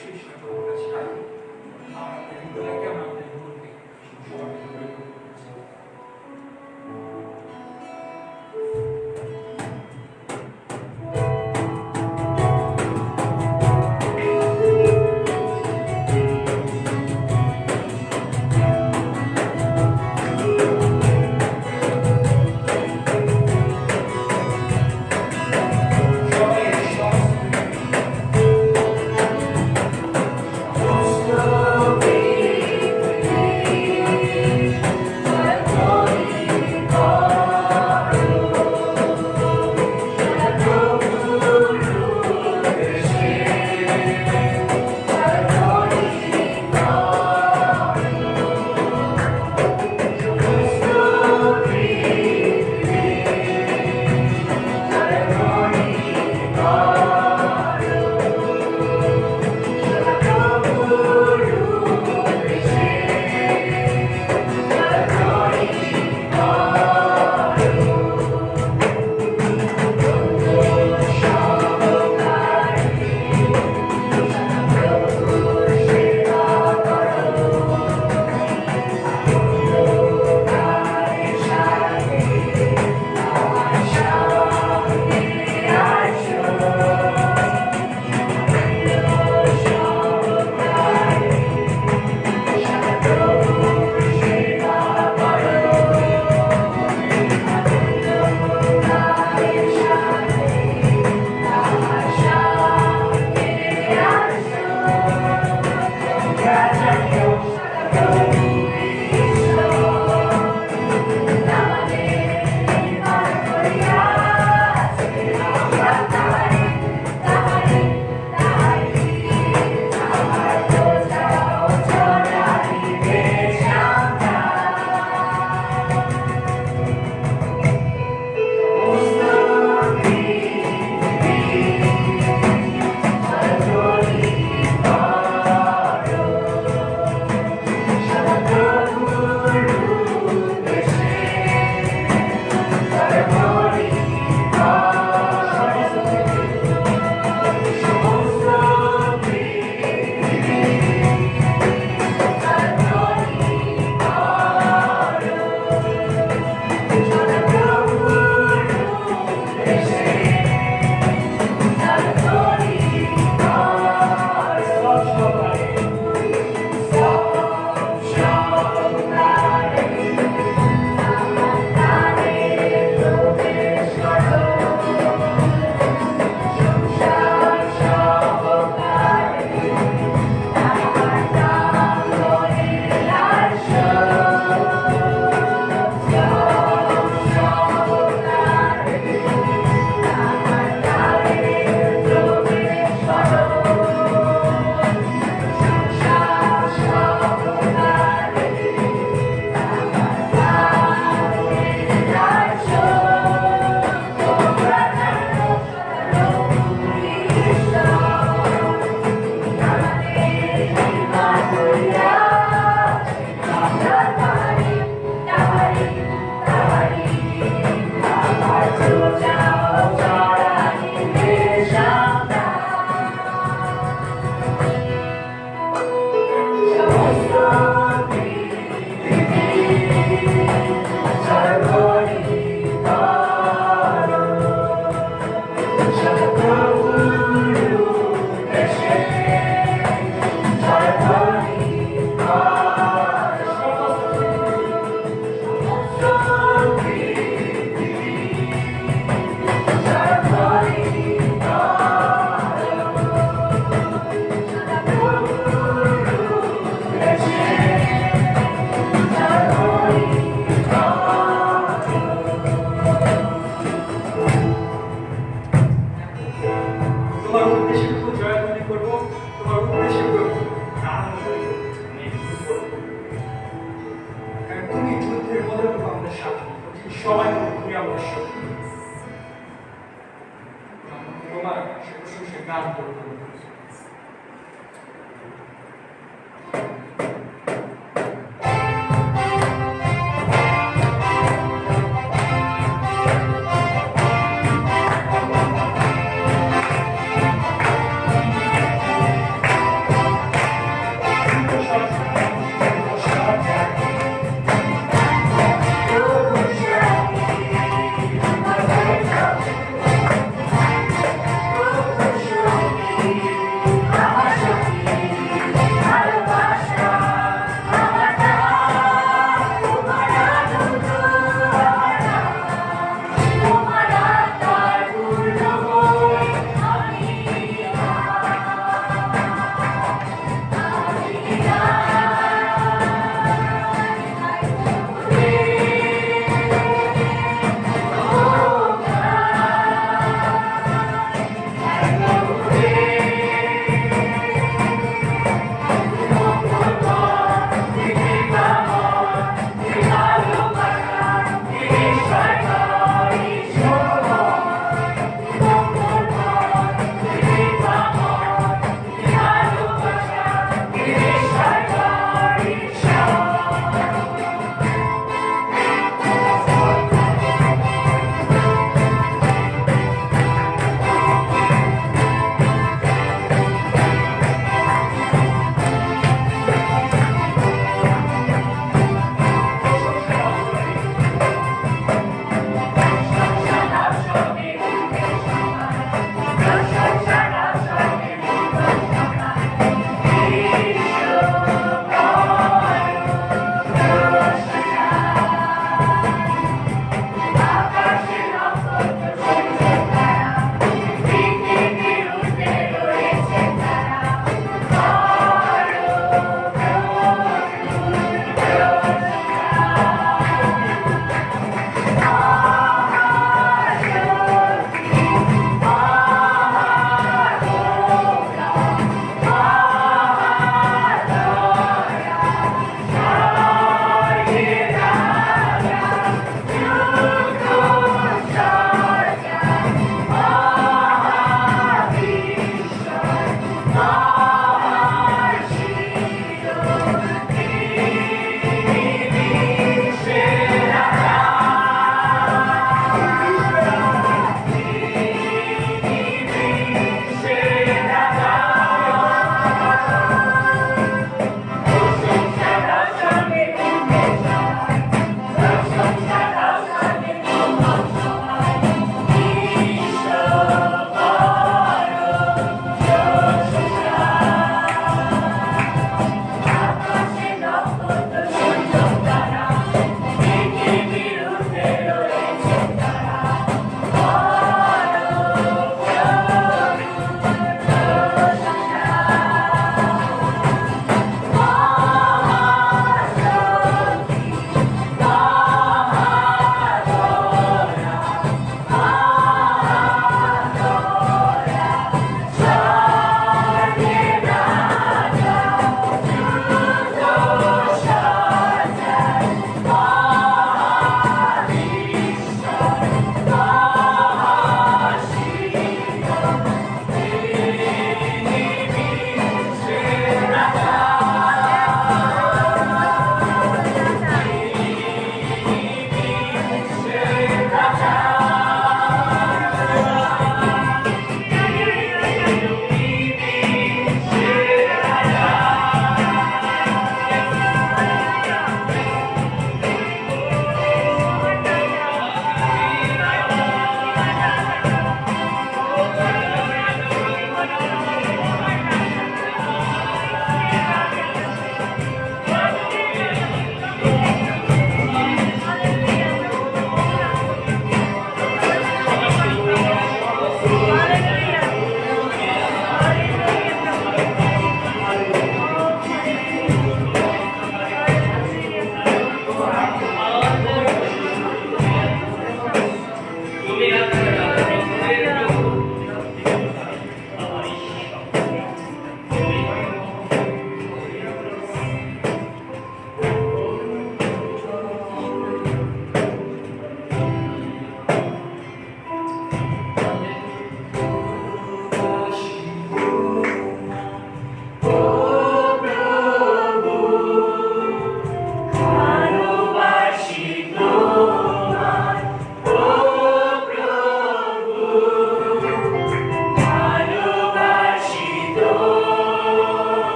অবশ্যই সেটা তোমার কাছে রাখি। আর হৃদয়কে আমরা আমাদের মনকে সবার ভিতরে করছি।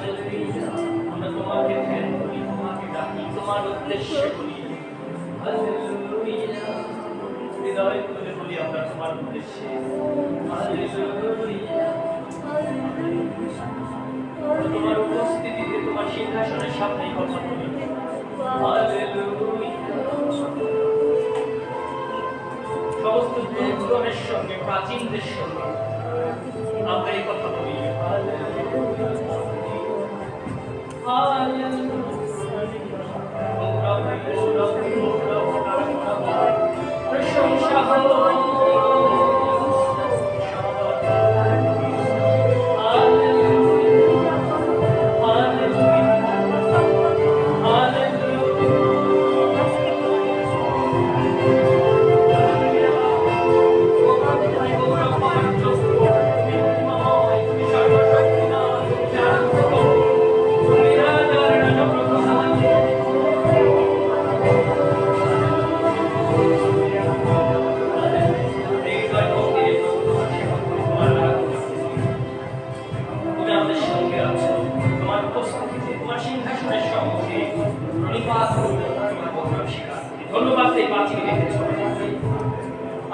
হালেলুয়া। আমরা তোমাকে ধ্যান করি, তোমাকে ডাকি, তোমার উদ্দেশ্যে বলি হালেলুয়া। হৃদয় খুলে বলি আমরা তোমার উদ্দেশ্যে হালেলুয়া। তোমার উপস্থিতিতে, তোমার সিংহাসনের সামনেই কথা বলি হালেলুয়া। সমস্ত গুরুজনের সঙ্গে, প্রাচীনদের সঙ্গে আমরা এই কথা বলি প্রশংসা হলো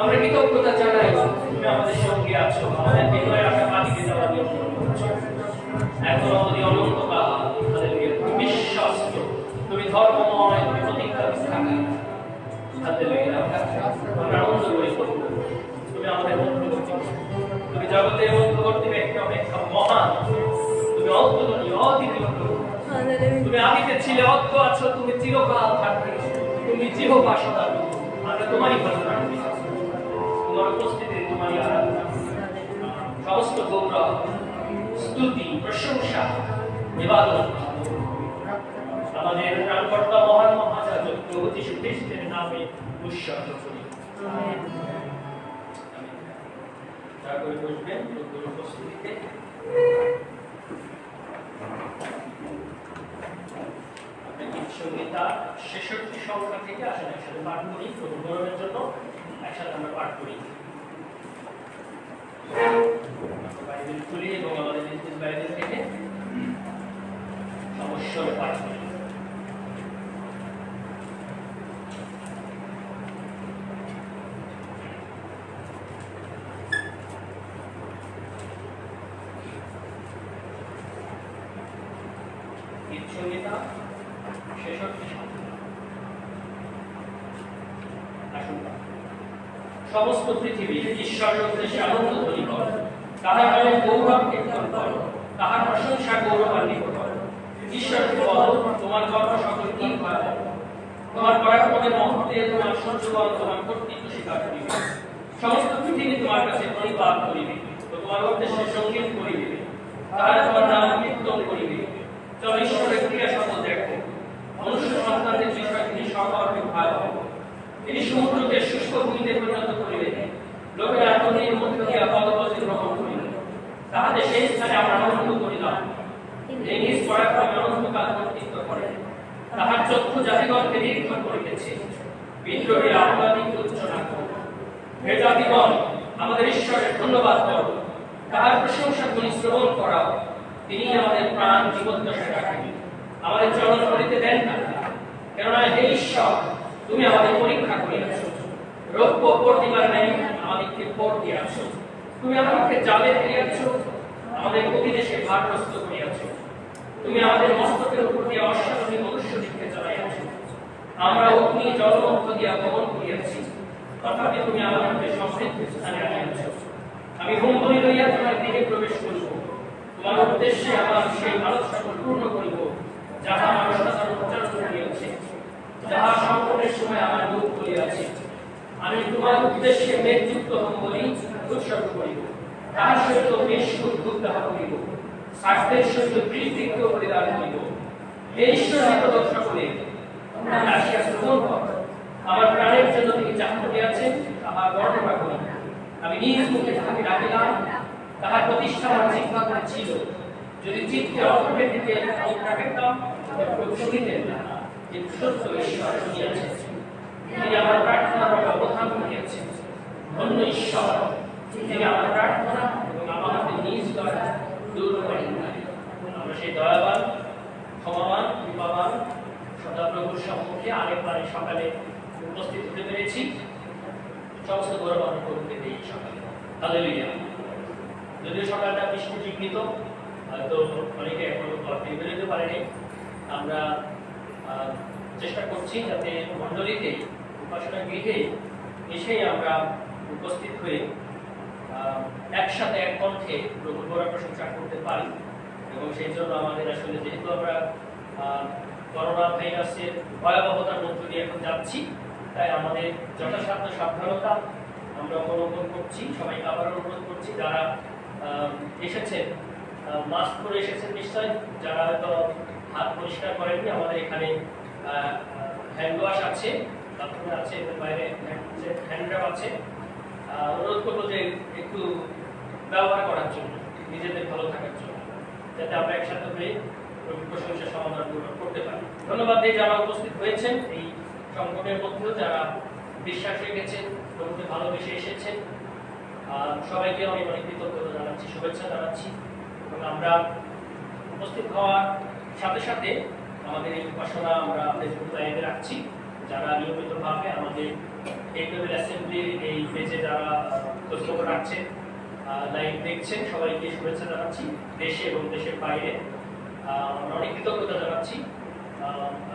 আমরা কৃতজ্ঞতা জানাই তুমি আমাদের সঙ্গে আছো, আমাদের হৃদয়ের আশা বাঁধিয়ে দেওয়ার জন্য এখন অবধি অনন্তকাল হালেলুয়া। তুমি বিশ্বস্ত, তুমি ধর্মময়, তুমি প্রতিজ্ঞা থাকা হালেলুয়া। আমরা আনন্দ করে করব তুমি আমাদের মধ্যবর্তী, তুমি জগতের মধ্যবর্তী ব্যক্তি অপেক্ষা মহান, তুমি অতুলনীয়, অদ্বিতীয়, তুমি আদিতে ছিলে, অদ্য আছো, তুমি চিরকাল থাকবে, তুমি জিহ্বা সদা। আমরা তোমারই ঘোষণা করি, তোমার উপস্থিতিতে তোমারই আরাধনা, সমস্ত গৌরব, স্তুতি, প্রশংসা, ইবাদত আমাদের প্রাণকর্তা মহান মহারাজ প্রভু যীশু খ্রিস্টের নামে উৎসর্গ করি। দয়া করে বসবেন প্রভুর উপস্থিতিতে। সংহিতা ৬৬ সংখ্যা থেকে আসলে একসাথে পাঠ করি, প্রভু গৌরবের জন্য একসাথে আমরা পাঠ করি। বাইবেল খুলি এবং আমাদের নিজ বাইবেল থেকে সমস্যার পাঠ করি। সংহিতা ৬৬ সমস্ত পৃথিবী ঈশ্বরের উদ্দেশ্যে আনন্দ ধ্বনি কর, তাহার নামে গৌরব কীর্তন কর, তাহার প্রশংসা গৌরবান্বিত কর। ঈশ্বরকে বলো, তোমার কর্ম সকল কি ভয়াবহ, তোমার পরাক্রমের মহত্বে তোমার সূর্যগণ তোমার কর্তৃত্ব স্বীকার করিবে। সমস্ত পৃথিবী তোমার কাছে প্রণিপাত করিবে ও তোমার উদ্দেশ্যে সঙ্গীত করিবে, তাহারা তোমার নাম কীর্তন করিবে। চল ঈশ্বরের ক্রিয়া সকল দেখো, মনুষ্য সন্তানদের বিষয় তিনি সর্বাপেক্ষা ভয়াবহ। তিনি সমুদ্রকে শুষ্ক ভূমিতে পরিণত করিবেন, লোকেরা নদীর মধ্য দিয়া পদপথে ভ্রমণ করিবে, তাহাদের সেই স্থানে আমরা আনন্দ করিলাম। এই নিজ পরাক্রমে অনন্তকাল কর্তৃত্ব করেন, তাহার চক্ষু জাতিগণকে নিরীক্ষণ করিতেছে, বিদ্রোহীরা অপরাধীকে উচ্চনা করো। হে জাতিগণ, আমাদের ঈশ্বরের ধন্যবাদ করো, তাহার প্রশংসা ধ্বনি শ্রবণ করাও। তিনি আমাদের প্রাণ জীবদ্দশায় রাখেন, আমাদের চলন করিতে দেন না। কেননা হে ঈশ্বর, তুমি আমাদের পরীক্ষা করিয়াছ, রৌপ্য প্রতিবার নেই আমাদেরকে ভোট দিয়াছ। তুমি আমাদেরকে জালে ফেলিয়াছ, আমাদের অভিদেশে ভারগ্রস্ত করিয়াছ। তুমি আমাদের মস্তকের উপর দিয়ে অশ্বারোহী মনুষ্যদিগকে চলাইয়াছ। আমরা অগ্নি জলমধ্য দিয়া গমন করিয়াছি, তথাপি তুমি আমাদেরকে সমৃদ্ধ স্থানে আনিয়াছ। আমি হুমবলি লইয়া তোমার গৃহে প্রবেশ করিব, তোমার উদ্দেশ্যে আমার সেই ভারত সকল পূর্ণ করিব, যাহা আমার সাধারণ উচ্চারণ করিয়াছে, যাহা সংকটের সময় আমার মুখ খুলিয়াছে। আমি তোমার উদ্দেশ্যে মেঘযুক্ত হুমবলি উৎসর্গ করিব, তাহার সহিত বেশ উদ্ভুক্তাহ করিব, স্বাস্থ্যের সহিত বৃদ্ধিক্ত পরিধান করিব। হে ঈশ্বরের প্রদক সকলে, তোমরা আসিয়া শ্রবণ কর। আমার প্রাণের জন্য তিনি যা করিয়াছেন তাহা বর্ণনা করি। আমি নিজ মুখে তাহাকে ডাকিলাম, তাহার প্রতিষ্ঠা আমার জিহ্বা করে ছিল। যদি চিত্তে অর্থের দিকে মুখ রাখিতাম, তবে শুনিতেন না, কিন্তু সত্য ঈশ্বর শুনিয়াছেন। তিনি আমার প্রার্থনার অবধান করিয়াছেন। ধন্য ঈশ্বর, যিনি আমার প্রার্থনা এবং আমাদের নিজ দ্বারা দূর করেন। আমরা সেই সেই দয়াবান, ক্ষমাবান, কৃপাবান সদাপ্রভুর সম্মুখে আরেকবারে সকালে উপস্থিত হতে পেরেছি। সমস্ত গৌরব আমি প্রভুকে দিই সকালে। হালেলুয়া। যদিও সকালটা বৃষ্টি বিঘ্নিত, হয়তো অনেকে এখনো ঘরটি বেরোতে পারেনি, আমরা চেষ্টা করছি যাতে মণ্ডলীতে উপাসনা গৃহে এসেই আমরা উপস্থিত হয়ে একসাথে এক কণ্ঠে প্রভুর গৌরব প্রশংসা করতে পারি। এবং সেই জন্য আমাদের আসলে যেহেতু আমরা করোনা ভাইরাসের ভয়াবহতার মধ্য দিয়ে এখন যাচ্ছি, তাই আমাদের যথাসাধ্য সাবধানতা আমরা অবলম্বন করছি। সবাইকে আবার অনুরোধ করছি, যারা এসেছেন মাস্ক পরে এসেছেন নিশ্চয়, যারা হয়তো হাত পরিষ্কার করেননি, আমাদের এখানে হ্যান্ড ওয়াশ আছে, বাথরুমে আছে, বাইরে হ্যান্ড র্যাপ আছে। অনুরোধ করবো যে একটু ব্যবহার করার জন্য, নিজেদের ভালো থাকার জন্য, যাতে আমরা একসাথে হয়ে প্রশংসার সমাধান করতে পারি। ধন্যবাদ দিই যারা উপস্থিত হয়েছেন এই সংকটের মধ্যেও, যারা বিশ্বাস রেখেছেন, প্রভুকে ভালোবেসে এসেছেন, সবাইকে অনেক অনেক কৃতজ্ঞতা জানাচ্ছি, শুভেচ্ছা জানাচ্ছি। এবং আমরা উপস্থিত হওয়ার সাথে সাথে আমাদের এই উপাসনা আমরা ফেসবুক লাইভে রাখছি। যারা নিয়মিতভাবে আমাদের টেকনোলজি অ্যাসেম্বলির এই পেজে যারা খোঁজখবর রাখছেন, লাইভ দেখছেন, সবাইকে শুভেচ্ছা জানাচ্ছি দেশে এবং দেশের বাইরে। আমরা অনেক কৃতজ্ঞতা জানাচ্ছি।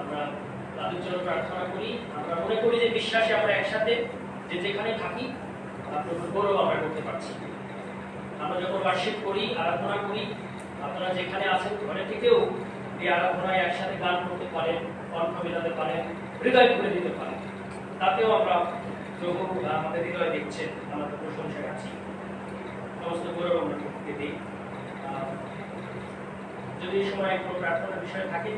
আমরা তাদের জন্য প্রার্থনা করি। আমরা মনে করি যে বিশ্বাসে আমরা একসাথে যে যেখানে থাকি প্রভুর গৌরব আমরা করতে পারছি। আমরা যখন ওয়ার্শিপ করি, আরাধনা করি, আপনারা যেখানে আছেন ঘরে থেকেও এই আরাধনায় একসাথে গান করতে পারেন, কণ্ঠ মেলাতে পারেন, হৃদয় খুলে দিতে পারেন। তাতেও আমরা প্রভু আমাদের হৃদয় দেখছেন, আমাদের প্রশংসায় আছি। সমস্ত গৌরব আমরা প্রভুকে দিই। যদি সময় কোনো প্রার্থনার বিষয় থাকে,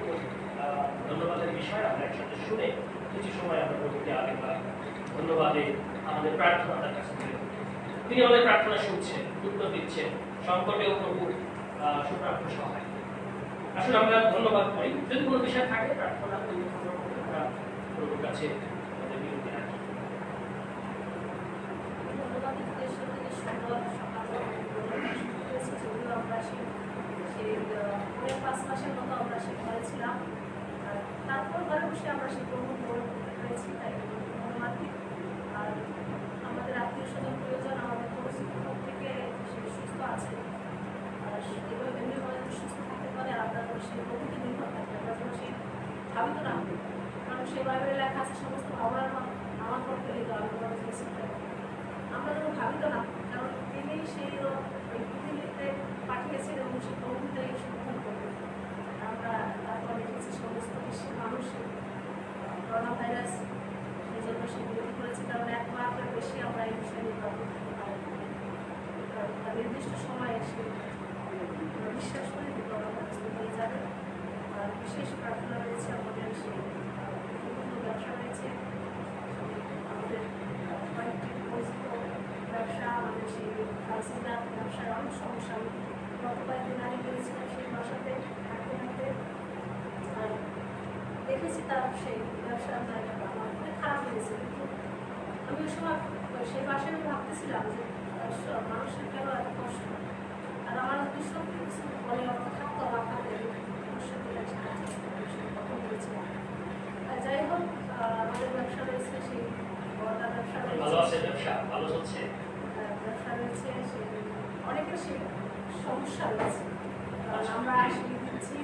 ধন্যবাদের বিষয় আমরা একসাথে শুনে কিছু সময় আমরা প্রভুকে আরেকবার ধন্যবাদে আমাদের প্রার্থনা তার কাছে তুলে ধরি। তিনি আমাদের প্রার্থনা শুনছেন, উত্তর দিচ্ছেন, সংকটেও প্রভু সুপ্রাপ্য সহায়। আসলে আমরা ধন্যবাদ করি। যদি কোনো বিষয় থাকে প্রার্থনা করি, আমরা প্রভুর কাছে আমাদের বিরতি রাখি। পাঁচ মাসের মতো আমরা সেই ঘরে ছিলাম, তারপর ঘরে বসে আমরা সেই প্রভু হয়েছি, তাই ধন্যবাদ। আর আমাদের আত্মীয় স্বজন প্রয়োজন, আমাদের পরিস্থিতি থেকে সে সুস্থ আছে, আর এভাবে এমনিভাবে সুস্থ থাকতে পারে। আমরা সেই প্রভুকে নির্ভর থাকি, আমরা যেন সেই ভাবিত না হই, কারণ সেই বাইবেলে লেখা আছে সমস্ত ভাবনার আমার পক্ষে আমরা যেন ভাবিত না, কারণ তিনি সেই পৃথিবীতে পাঠিয়েছেন এবং সেই প্রভুটাই সমাধান করবেন। আমরা তারপর দেখেছি সমস্ত বিশ্বের মানুষ করোনা ভাইরাস, সেই জন্য সে বিরোধী করেছে, কারণ একমাত্র বেশি আমরা এই বিষয়ে নির্ভর করতে পারি। নির্দিষ্ট সময়ে এসে বিশ্বাস করে যে করোনা ভাইরাস হয়ে যাবে। আর বিশেষ প্রার্থনা রয়েছে আমাদের, সেই ব্যবসা রয়েছে, আমাদের কয়েকটি পরিচিত ব্যবসা, আমাদের সেই কালসিদার ব্যবসার অনেক সমস্যা। আমি গত কয়েকদিন আগে গিয়েছিলাম সেই বাসাতে থাকতে থাকতে, আর দেখেছি তার সেই ব্যবসার জায়গাটা আমার অনেক খারাপ লেগেছে। কিন্তু আমি ওই সময় সেই বাসায় ভাবতেছিলাম যে মানুষের কেন এত কষ্ট, আর আমার যদি সত্যি কিছু বলে অর্থ থাকতো আমার হাতে অবশ্যই কথা বলেছিলাম। আর যাই হোক, আমাদের ব্যবসা রয়েছে, সেই বড় ব্যবসা রয়েছে, ব্যবসা রয়েছে, সেই অনেকের সেই সমস্যা রয়েছে। আমরা আসলে দিচ্ছি,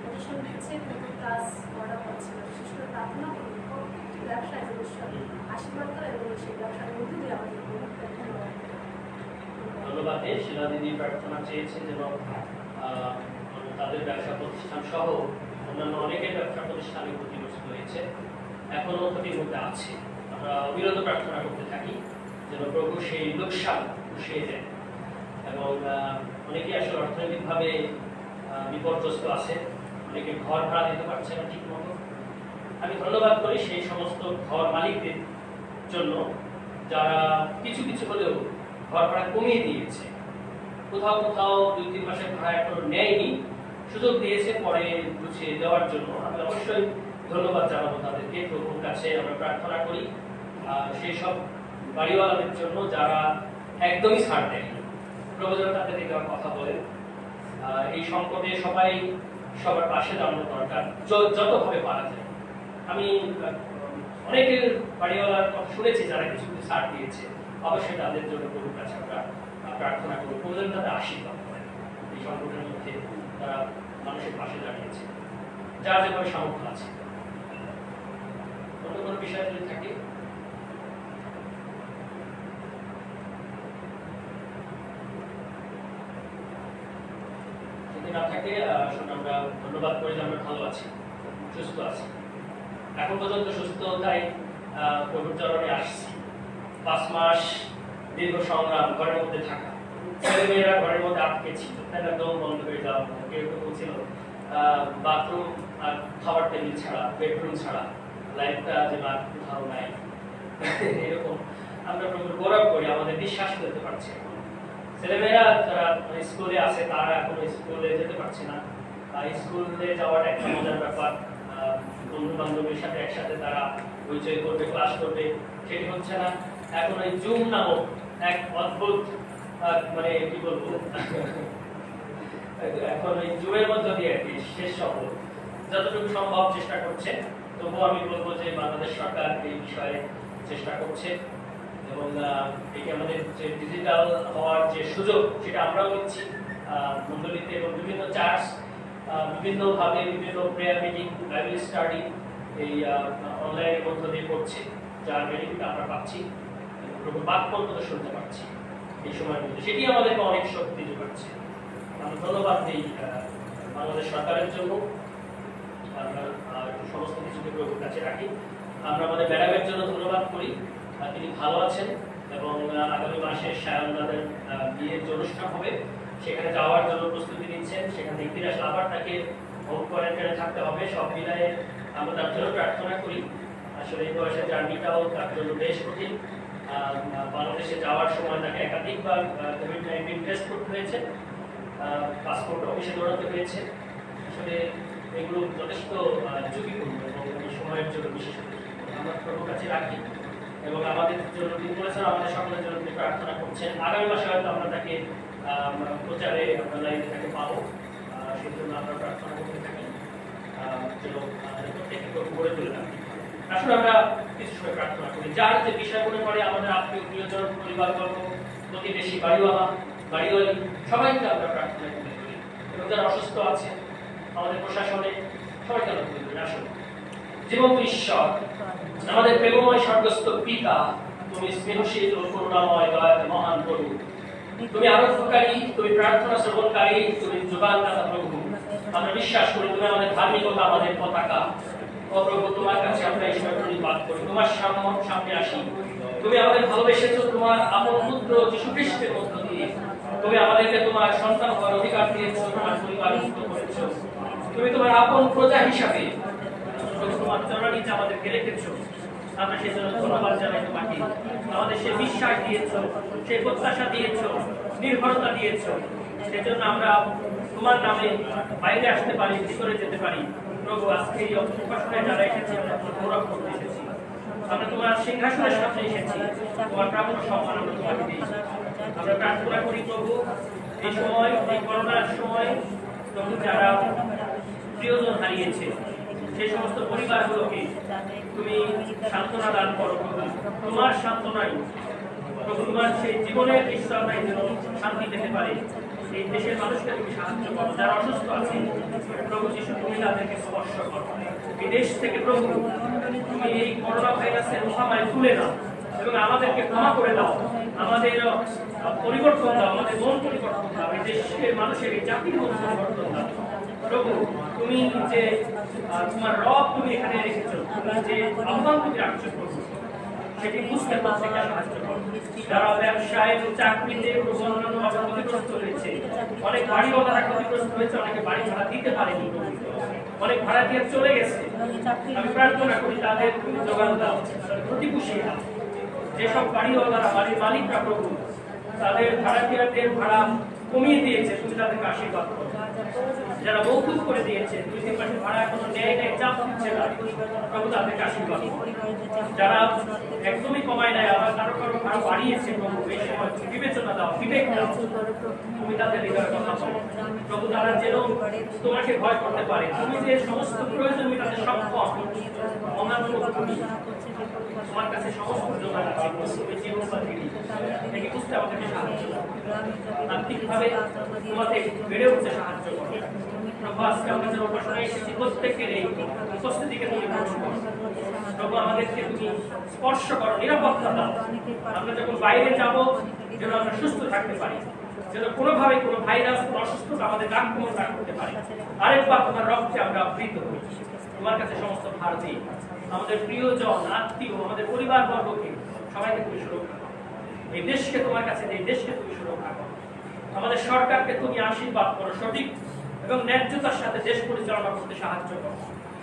প্রশাসন দিচ্ছে, কিন্তু কাজ করা হচ্ছে না। বিশেষ করে প্রার্থনা করি প্রত্যেকটি ব্যবসায় অবশ্যই আশীর্বাদ করে এবং সেই ব্যবসার মধ্যে দিয়ে আমাদের ধন্যবাদ। শিলা দিদি প্রার্থনা চেয়েছে যেন তাদের ব্যবসা প্রতিষ্ঠান সহ অন্যান্য অনেকের ব্যবসা প্রতিষ্ঠানে ক্ষতিগ্রস্ত হয়েছে, এখনো ক্ষতির মধ্যে আছে। আমরা অবিরত প্রার্থনা করতে থাকি যেন প্রভু সেই লোকসান পুষিয়ে দেন। এবং অনেকে আসলে অর্থনৈতিকভাবে বিপর্যস্ত আছে, অনেকে ঘর ভাড়া দিতে পারছে না ঠিক মতো। আমি ধন্যবাদ করি সেই সমস্ত ঘর মালিকদের জন্য যারা কিছু কিছু হলেও ঘর ভাড়া কমিয়ে দিয়েছে। কোথাও কোথাও 2-3 মাসের ভাড়া এখনো নেয়নি, সুযোগ দিয়েছে পরে গুছিয়ে দেওয়ার জন্য। আমি অবশ্যই ধন্যবাদ জানাবো তাদেরকে। প্রভুর কাছে আমরা প্রার্থনা করি সেই সব বাড়িওয়ালাদের জন্য যারা একদমই ছাড় দেয়নি। প্রভু যেন তাদের দিকে কথা বলেন। এই সংকটে সবার পাশে দাঁড়ানো দরকার যতভাবে পারা যায়। আমি অনেকের বাড়িওয়ালার কথা শুনেছি যারা কিছু কিছু ছাড় দিয়েছে, অবশ্যই তাদের জন্য প্রভুর কাছে আমরা প্রার্থনা করবো, প্রয়োজন তাদের আশীর্বাদ করেন। এই সংকটের মধ্যে তারা মানুষের পাশে দাঁড়িয়েছে যার যেভাবে সামর্থ্য আছে। অন্য কোনো বিষয় যদি থাকে যদি না থাকে আমরা ধন্যবাদ করি যে আমরা ভালো আছি, সুস্থ আছি। এখন পর্যন্ত সুস্থতায় প্রভুর চরণে আসছি। 5 মাস দীর্ঘ সংগ্রাম, ঘরের মধ্যে থাকা, ছেলেমেয়েরা ঘরের মধ্যে আটকে ছিল, তারা দম বন্ধ হয়ে যাওয়া, কেউ কেউ ছিল বাথরুম আর খাবার টেবিল ছাড়া, বেডরুম ছাড়া, লাইফটা যে আর কোথাও নাই। এরকম আমরা প্রভুর গৌরব করি, আমাদের বিশ্বাস করতে পারছি। ছেলেমেয়েরা যারা স্কুলে আছে তারা এখন স্কুলে যেতে পারছে না। স্কুলে যাওয়াটা একটা মজার ব্যাপার, বন্ধু বান্ধবের সাথে একসাথে তারা হইচই করবে, ক্লাস করবে, সেটি হচ্ছে না। এখন ওই জুম নামক এক অদ্ভুত মানে কি বলবো, এখন ওই জুমের মধ্য দিয়ে আর কি শেষ সফল যতটুকু সম্ভব চেষ্টা করছে। তবুও আমি বলবো যে বাংলাদেশ সরকার এই বিষয়ে চেষ্টা করছে এবং এই আমাদের যে ডিজিটাল হওয়ার যে সুযোগ সেটা আমরাও নিচ্ছি মণ্ডলীতে, এবং বিভিন্ন চার্চ বিভিন্নভাবে বিভিন্ন প্রেয়ার মিটিং, বাইবেল স্টাডি এই অনলাইনের মধ্য দিয়ে করছে, যার বেনিফিট আমরা পাচ্ছি, প্রভুর বাক্য অন্তত শুনতে পাচ্ছি এই সময়ের মধ্যে। সেটি আমাদেরকে অনেক শক্তি যোগাচ্ছে। আমি ধন্যবাদ দিই বাংলাদেশ সরকারের জন্য। আমরা সমস্ত কিছুকে প্রভুর কাছে রাখি। আমরা আমাদের ম্যাডামের জন্য ধন্যবাদ করি, তিনি ভালো আছেন এবং আগামী মাসে সায়নদাদের বিয়ের যে অনুষ্ঠান হবে সেখানে যাওয়ার জন্য প্রস্তুতি নিচ্ছেন। সেখান থেকে ফিরে আসলে আবার তাকে হোম কোয়ারেন্টাইনে থাকতে হবে। সব মিলায়ে আমরা তার জন্য প্রার্থনা করি। আসলে এই বয়সের জার্নিটাও তার জন্য বেশ কঠিন। বাংলাদেশে যাওয়ার সময় তাকে একাধিকবার কোভিড-19 টেস্ট করতে হয়েছে, পাসপোর্ট অফিসে দৌড়াতে হয়েছে। আসলে এগুলো যথেষ্ট ঝুঁকিপূর্ণ এবং এই সময়ের জন্য বিশেষ আমরা প্রভুর কাছে রাখি এবং আমাদের জন্য তিনি বলেছেন আমাদের সকলের জন্য তিনি প্রার্থনা করছেন। আগামী মাসে হয়তো আমরা তাকে প্রচারে আমরা লাইনে তাকে পাবো, সেই জন্য আমরা প্রার্থনা করতে থাকি যেন প্রত্যেকে প্রভু গড়ে তুলে রাখি। আসলে আমরা কিছু সময় প্রার্থনা করি, যার যে বিষয় মনে পড়ে আমাদের আত্মীয় প্রিয়জন, পরিবারবর্গ, প্রতিবেশী, বাড়িওয়ালি সবাইকে আমরা প্রার্থনা করে করি এবং যারা অসুস্থ আছে আমাদের প্রশাসনে সবাইকে আমরা করে করি। আসলে জীবন্ত ঈশ্বর, আমাদের প্রেমময় স্বর্গস্থ পিতা, তুমি স্নেহশীল ও করুণাময়, দয়ার মহান প্রভু, তুমি আরাধনকারী, তুমি প্রার্থনা শ্রবণকারী, তুমি যোগানদাতা প্রভু। আমরা বিশ্বাস করি তুমি আমাদের ধার্মিকতা, আমাদের পতাকা। ও প্রভু, তোমার কাছে আমরা এই সময় প্রতিবাদ করি, তোমার সামনে আসি। তুমি আমাদের ভালোবেসেছো তোমার আপন পুত্র যীশু খ্রিস্টের মধ্য দিয়ে। তুমি আমাদেরকে তোমার সন্তান হওয়ার অধিকার দিয়েছো, তোমার পরিবার মুক্ত করেছো। তুমি তোমার আপন প্রজা হিসাবে তোমার চরণিতে আমাদেরকে রেখেছো। আমরা সেজন্য ধন্যবাদ জানাই তোমাকে। আমাদের সে বিশ্বাস দিয়েছো, সে প্রত্যাশা দিয়েছো, নির্ভরতা দিয়েছো। সেজন্য আমরা তোমার নামে বাইরে আসতে পারি, ভিতরে যেতে পারি। প্রভু, আজকে এই উপাসনায় যারা এসেছি আমরা গৌরব করতে এসেছি। আমরা তোমার সিংহাসনের সামনে এসেছি, তোমার প্রাপ্য সম্মান আমরা তোমাকে দিয়েছি। আমরা প্রার্থনা করি প্রভু, এই সময়, এই করোনার সময় প্রভু যারা প্রিয়জন হারিয়েছে সেই সমস্ত পরিবারগুলোকে তুমি সান্ত্বনা দান করো প্রভু। তোমার সান্ত্বনাই প্রভু, তোমার সেই জীবনের ঈশ্বরটাই যেন শান্তি পেতে পারে। এই দেশের মানুষকে তুমি সাহায্য করো, যারা অসুস্থ আছে প্রভু যিশু তুমি তাদেরকে স্পর্শ করো। এই দেশ থেকে প্রভু তুমি এই করোনা ভাইরাসের মহামারী তুলে নাও এবং আমাদেরকে ক্ষমা করে দাও, আমাদের পরিবর্তন দাও, আমাদের মন পরিবর্তন দাও, এই দেশের মানুষের এই জাতির মন পরিবর্তন দাও। প্রভু, তুমি যে তোমার রব তুমি এখানে রেখেছো, তুমি যে আহ্বান তুমি রাখছো প্রভু, সেটি বুঝতে প্রত্যেককে সাহায্য করো। যারা ব্যবসায় চাকরিতে অন্যান্যভাবে ক্ষতিগ্রস্ত হয়েছে, অনেক বাড়িওয়ালারা ক্ষতিগ্রস্ত হয়েছে, অনেকে বাড়ি ভাড়া দিতে পারেনি, অনেক ভাড়া দিয়ে চলে গেছে। আমি প্রার্থনা করি তাদের তুমি যোগান দাও, প্রতিপুষিয়ে দাও। যেসব বাড়িওয়ালারা, বাড়ির মালিকরা প্রভু তাদের ভাড়াটিয়াদের ভাড়া কমিয়ে দিয়েছে, তুমি তাদেরকে আশীর্বাদ করো। যারা মৌকুফ করে দিয়েছে, 2-3 মাসের ভাড়া এখনো নেয় নাই, চাপ দিচ্ছে না, প্রভু তাদেরকে আশীর্বাদ করো। যারা একদমই কমায় নাই, আবার কারো কারো ভাড়া বাড়িয়েছে, প্রভু এই সময় বিবেচনা দাও, বিবেক দাও, তুমি তাদের হৃদয়ের কথা বলো। প্রভু তারা যেন তোমাকে ভয় করতে পারে, তুমি যে সমস্ত প্রয়োজন মেটাতে সক্ষম, অন্যান্য তোমার কাছে সমস্ত জোগাড় আছে, তুমি জীবনবাদ দিলি, একে বুঝতে আমাদেরকে সাহায্য করো। আর্থিকভাবে তোমাকে বেড়ে উঠতে সাহায্য করো। প্রভু আজকে আমরা যে উপাসনায় এসেছি, প্রত্যেকের এই উপস্থিতিকে তুমি গ্রহণ করো। প্রভু আমাদেরকে তুমি স্পর্শ করো, নিরাপত্তা দাও। আমরা যখন বাইরে যাব, যেন আমরা সুস্থ থাকতে পারি, যেন কোনোভাবে কোনো ভাইরাস, কোনো অসুস্থতা আমাদের আক্রমণ না করতে পারে। আরেকবার তোমার রক্তে আমরা আবৃত হই। তোমার কাছে সমস্ত ভার দিই। আমাদের প্রিয়জন, আত্মীয়, আমাদের পরিবারবর্গকে সবাইকে তুমি সুরক্ষা করো। এই দেশকে তোমার কাছে, এই দেশকে তুমি সুরক্ষা করো। আমাদের সরকারকে তুমি আশীর্বাদ করো, সঠিক এবং ন্যায্যতার সাথে দেশ পরিচালনা করতে সাহায্য করো।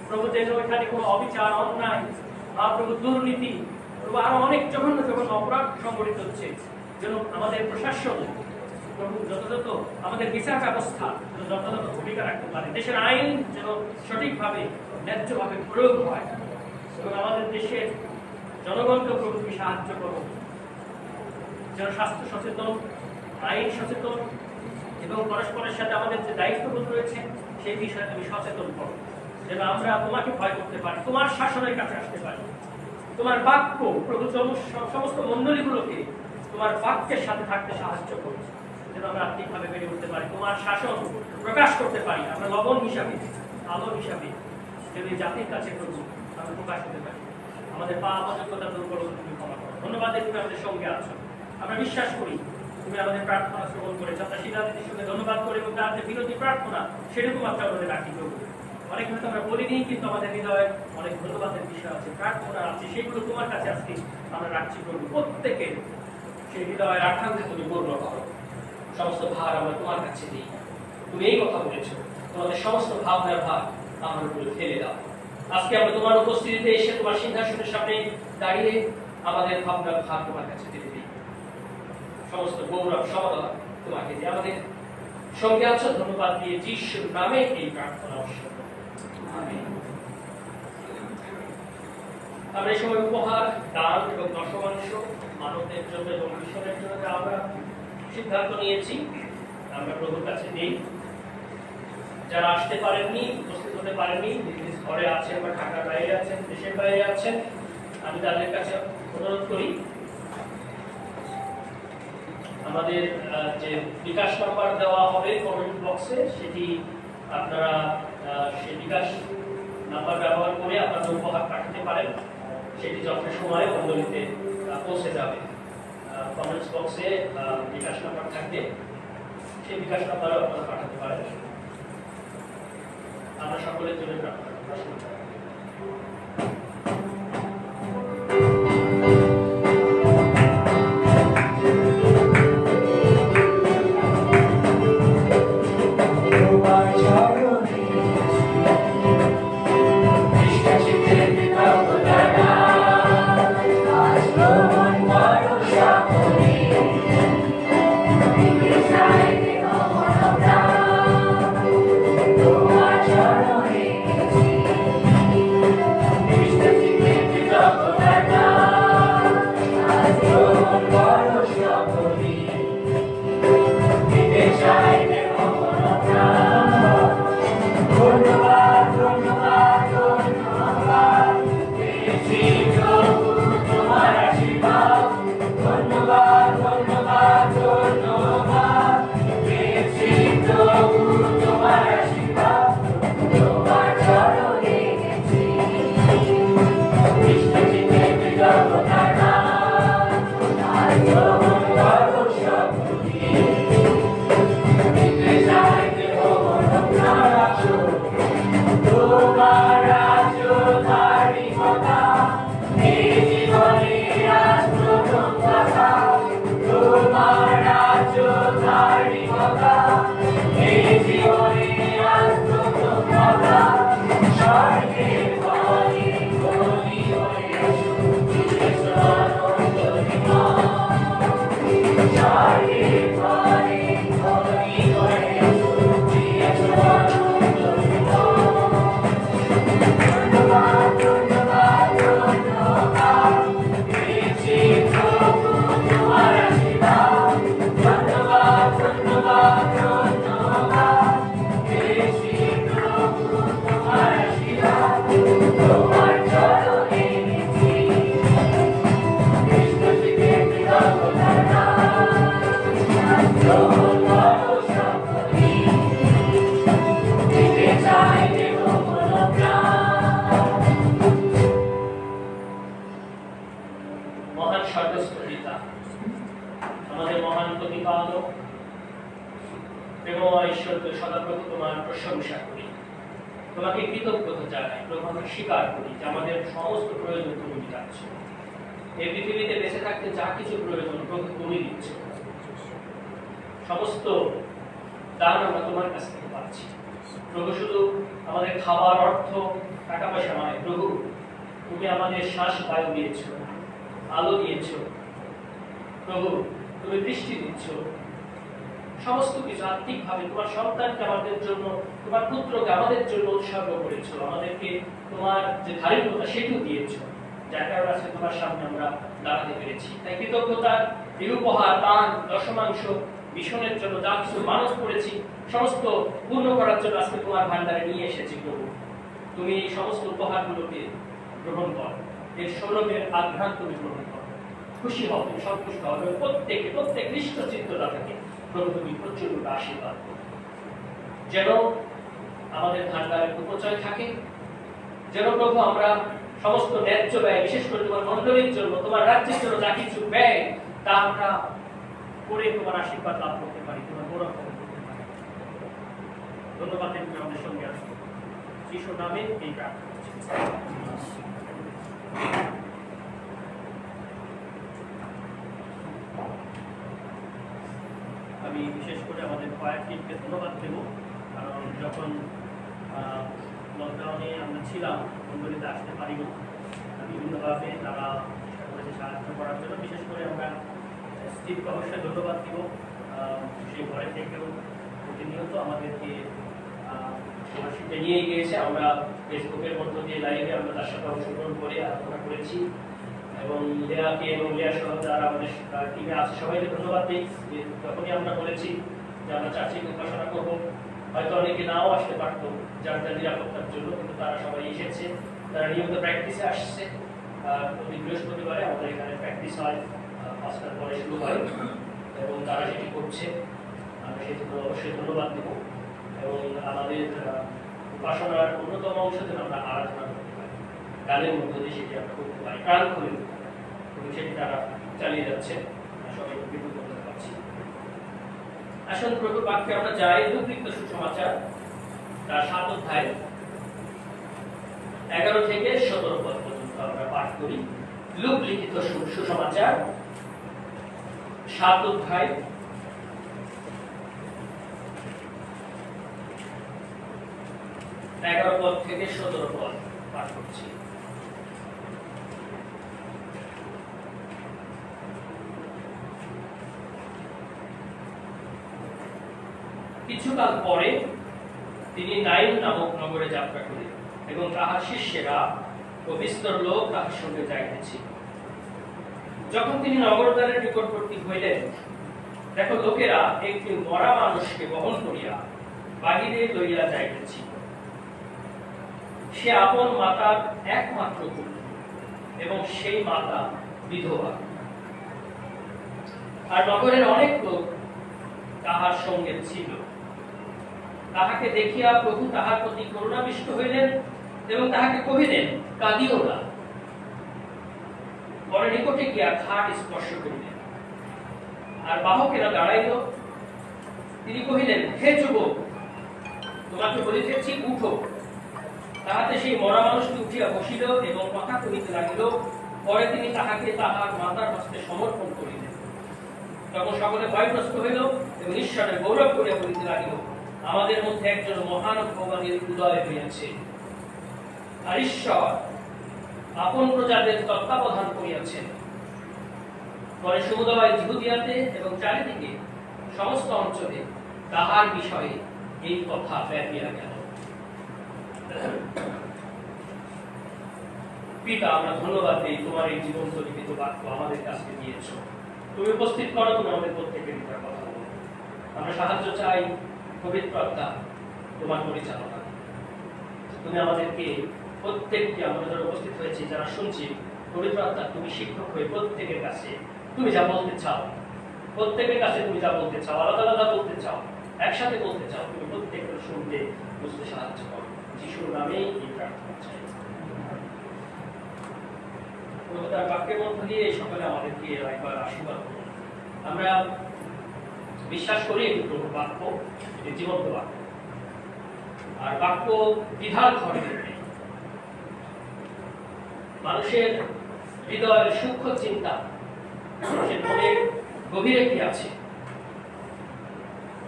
প্রভু যেন এখানে কোনো অবিচার, অন্যায়, প্রভু দুর্নীতি, প্রভু আরো অনেক জঘন্য জঘন্য অপরাধ সংঘটিত হচ্ছে, যেন আমাদের প্রশাসন, প্রভু যথাযথ আমাদের বিচার ব্যবস্থা যথাযথ ভূমিকা রাখতে পারে। দেশের আইন যেন সঠিকভাবে, ন্যায্যভাবে প্রয়োগ হয়, এবং আমাদের দেশের জনগণকে প্রভু তুমি সাহায্য করো, যেন স্বাস্থ্য সচেতন, আইন সচেতন এবং পরস্পরের সাথে আমাদের যে দায়িত্ববোধ রয়েছে সেই বিষয়ে তুমি সচেতন করো, যেন আমরা তোমাকে ভয় করতে পারি, তোমার শাসনের কাছে আসতে পারি। তোমার বাক্য প্রভু সমস্ত মণ্ডলীগুলোকে তোমার বাক্যের সাথে থাকতে সাহায্য করো, যেন আমরা আর্থিকভাবে বেড়ে উঠতে পারি, তোমার শাসন প্রকাশ করতে পারি। আমরা লবণ হিসাবে, আলো হিসাবে যেন এই জাতির কাছে প্রভু আমরা প্রকাশ করতে পারি। আমাদের পাপ অযোগ্যতা দূর করো, তুমি ক্ষমা করো। ধন্যবাদ, তুমি আমাদের সঙ্গে আছো। আমরা বিশ্বাস করি তুমি আমাদের প্রার্থনা শ্রবণ করে সিদ্ধান্তের সঙ্গে ধন্যবাদ করে, এবং তার যে বিরোধী প্রার্থনা সেরকম আপনার আমাদের রাখি করবো। অনেক হয়তো আমরা বলিনি, কিন্তু আমাদের হৃদয়ে অনেক ধন্যবাদের বিষয় আছে, প্রার্থনা আছে, সেগুলো তোমার কাছে আজকে আমরা রাখছি করবো। প্রত্যেকের সেই হৃদয়ে রাখাকে তুমি পূর্ণ করো। সমস্ত ভার আমরা তোমার কাছে দিই। তুমি এই কথা বলেছো, তোমাদের সমস্ত ভাবনার ভার আমার উপরে ফেলে দাও। আজকে আমরা তোমার উপস্থিতিতে এসে তোমার সিংহাসনের সামনে দাঁড়িয়ে আমাদের ভাবনার ভার তোমার কাছে দিয়ে দিই। সমস্ত গৌরব সমতা তোমাকে দিয়ে আমাদের সঙ্গে আছো, ধন্যবাদ দিয়ে যিশুর নামে এই প্রার্থনা অবশ্যই। আমিন। আমরা এই সময় উপহার, দান এবং দশমাংশ মানবদের জন্য এবং মিশনের জন্য আমরা সিদ্ধান্ত নিয়েছি, আমরা প্রভুর কাছে দিই। যারা আসতে পারেননি, উপস্থিত হতে পারেননি, নিজ ঘরে আছেন বা ঢাকার বাইরে আছেন, দেশের বাইরে আছেন, আমি তাদের কাছে অনুরোধ করি আমাদের যে বিকাশ নাম্বার দেওয়া হবে কমেন্ট বক্সে, সেটি আপনারা সেই বিকাশ নাম্বার ব্যবহার করে আপনাদের উপহার পাঠাতে পারেন। সেটি যথাসময়ে মণ্ডলীতে পৌঁছে যাবে। কমেন্টস বক্সে বিকাশ নাম্বার থাকবে, সেই বিকাশ নাম্বারও আপনারা পাঠাতে পারেন। আমরা সকলের জন্য প্রার্থনা করি। প্রশংসা করি, তোমাকে কৃতজ্ঞতা জানাই। প্রভু, আমরা স্বীকার করি যে আমাদের সমস্ত প্রয়োজন তুমি মিটাচ্ছ। এই পৃথিবীতে বেঁচে থাকতে যা কিছু প্রয়োজন প্রভু তুমি দিচ্ছ। সমস্ত দান আমরা তোমার কাছ থেকে পাচ্ছি প্রভু। শুধু আমাদের খাবার, অর্থ, টাকা পয়সা নয় প্রভু, তুমি আমাদের শ্বাস বায়ু দিয়েছ, আলো দিয়েছ প্রভু, তুমি বৃষ্টি দিচ্ছ, সমস্ত কিছু আত্মিকভাবে তোমার সন্তানকে আমাদের জন্য, তোমার পুত্রকে আমাদের জন্য উৎসর্গ করেছ, আমাদেরকে তোমার যে ধার্মিকতা সেটিও দিয়েছ, যার কারণে আজকে তোমার সামনে আমরা দাঁড়াতে পেরেছি। তাই কৃতজ্ঞতার নিরুপহার দান, দশমাংশ মিশনের জন্য যা কিছু মানুষ করেছি সমস্ত পূর্ণ করার জন্য আজকে তোমার ভান্ডারে নিয়ে এসেছি প্রভু। তুমি এই সমস্ত উপহারগুলোকে গ্রহণ করো, এর সৌরভের আঘ্রাণ তুমি গ্রহণ করো, খুশি হও, তুমি সন্তুষ্ট হবে। প্রত্যেক নিষ্ঠ চিত্তদাতাকে প্রভু তুমি প্রচুর আশীর্বাদ করো, যেন আমাদের ভান্ডারের উপচয় থাকে, যেন প্রভু আমরা সমস্ত ন্যায্য ব্যয়, বিশেষ করে তোমার মন্ডলীর জন্য, তোমার রাজ্যের জন্য যা কিছু ব্যয় তা আমরা করে তোমার আশীর্বাদ লাভ করতে পারি, তোমার গৌরব করতে পারি। ধন্যবাদ, তুমি আমাদের সঙ্গে আছো। যিশুর নামে এই প্রার্থনা করছি। আমি বিশেষ করে আমাদের ফায়ার টিমকে ধন্যবাদ দেব, কারণ যখন লকডাউনে আমরা ছিলাম, মন্ডলীতে আসতে পারিনি, বিভিন্নভাবে তারা চেষ্টা করেছে সাহায্য করার জন্য। বিশেষ করে আমরা স্টিভকে অবশ্যই ধন্যবাদ দিব, সেই ঘরে থেকেও প্রতিনিয়ত আমাদেরকে শীতে নিয়ে গিয়েছে। আমরা ফেসবুকের মধ্য দিয়ে লাইভে আমরা তার সাথে অংশগ্রহণ করে আলোচনা করেছি, এবং লেয়াকে এবং লেয়া সহ যারা আমাদের টিমে আছে সবাইকে ধন্যবাদ দিই। যখনই আমরা বলেছি যে আমরা চার্চে উপাসনা করবো, হয়তো অনেকে নাও আসতে পারতো যার যার নিরাপত্তার জন্য, কিন্তু তারা সবাই এসেছে, তারা নিয়মিত প্র্যাকটিসে আসছে। প্রতি বৃহস্পতিবারে আমাদের এখানে প্র্যাকটিস হয়, 5টার পরে শুরু হয়, এবং তারা সেটি করছে। আমরা সেটি অবশ্যই ধন্যবাদ দেব। এবং আমাদের উপাসনার অন্যতম অংশ যেন আমরা আরাধনা করতে পারি, গানের মধ্য দিয়ে সেটি আমরা করতে পারি, প্রাণ খুলে করতে পারি, এবং সেটি তারা চালিয়ে যাচ্ছে। সবাইকে বিদ্যুৎ করতে পারছি। আসল প্রভুর বাক্যে আমরা যাই। লুকলিখিত সুসমাচার তার 7 অধ্যায় 11 থেকে 17 পদ পর্যন্ত আমরা পাঠ করি। লুকলিখিত সুসমাচার 7 অধ্যায় 11 পদ থেকে 17 পদ পাঠ করছি। কিছুকাল পরে তিনি নাইন নামক নগরে যাত্রা করিলেন, এবং তাহার শিষ্যেরা ও বিস্তর লোক তাহার সঙ্গে যাইতেছিল। যখন তিনি নগরদ্বারের নিকটবর্তী হইলেন, দেখো লোকেরা একটি মরা মানুষকে বহন করিয়া বাহিরে লইয়া যাইতেছিল। সে আপন মাতার একমাত্র পুত্র, এবং সেই মাতা বিধবা। আর নগরের অনেক লোক তাহার সঙ্গে ছিল। তাহাকে দেখিয়া প্রভু তাহার প্রতি করুণাবিষ্ট হইলেন, এবং তাহাকে কহিলেন, কাঁদিও না। পরে নিকটে গিয়া খাট স্পর্শ করিলেন, আর বাহকেরা দাঁড়াইল। তিনি কহিলেন, হে যুবক, তোমাকে বলিতেছি, উঠো। তাহাতে সেই মরা মানুষটি উঠিয়া বসিল এবং কথা কহিতে লাগিল। পরে তিনি তাহাকে তাহার মাতার হস্তে সমর্পণ করিলেন। তখন সকলে ভয়গ্রস্ত হইল এবং ঈশ্বরের গৌরব করিয়া বলিতে লাগিল, আমাদের মধ্যে একজন মহান ভগবানের উদয় হইয়াছে, আর ঈশ্বর আপন প্রজাদের তত্ত্বাবধান করিয়াছেন। পরে সমুদয় জিহুদিয়াতে এবং চারিদিকে সমস্ত অঞ্চলে তাহার বিষয়ে এই কথা ব্যাপিয়া গেল। পিতা, আমরা ধন্যবাদ দিই, তোমার এই জীবন্ত লিখিত বাক্য আমাদের কাছে দিয়েছ। তুমি উপস্থিত করো, তুমি আমাদের প্রত্যেকের ভিতরে কথা বলো। আমরা সাহায্য চাই, পবিত্র আত্মা তোমার পরিচালনা। তুমি আমাদেরকে প্রত্যেককে, আমরা যারা উপস্থিত হয়েছি, যারা শুনছি, পবিত্র আত্মা তুমি শিক্ষক হয়ে প্রত্যেকের কাছে তুমি যা বলতে চাও, প্রত্যেকের কাছে তুমি যা বলতে চাও, আলাদা আলাদা বলতে চাও, একসাথে বলতে চাও, তুমি প্রত্যেককে শুনতে বুঝতে সাহায্য করো। যিশুর নামেই এই প্রার্থনা চাই। তার বাক্যের মধ্য দিয়ে সকলে আমাদেরকে একবার আশীর্বাদ করুন। আমরা বিশ্বাস করি এটি প্রভুর বাক্য, এটি জীবন্ত বাক্য। আর বাক্য বিধান ঘটে। মানুষের হৃদয়ের সূক্ষ্ম চিন্তা, মানুষের মনের গভীরে কি আছে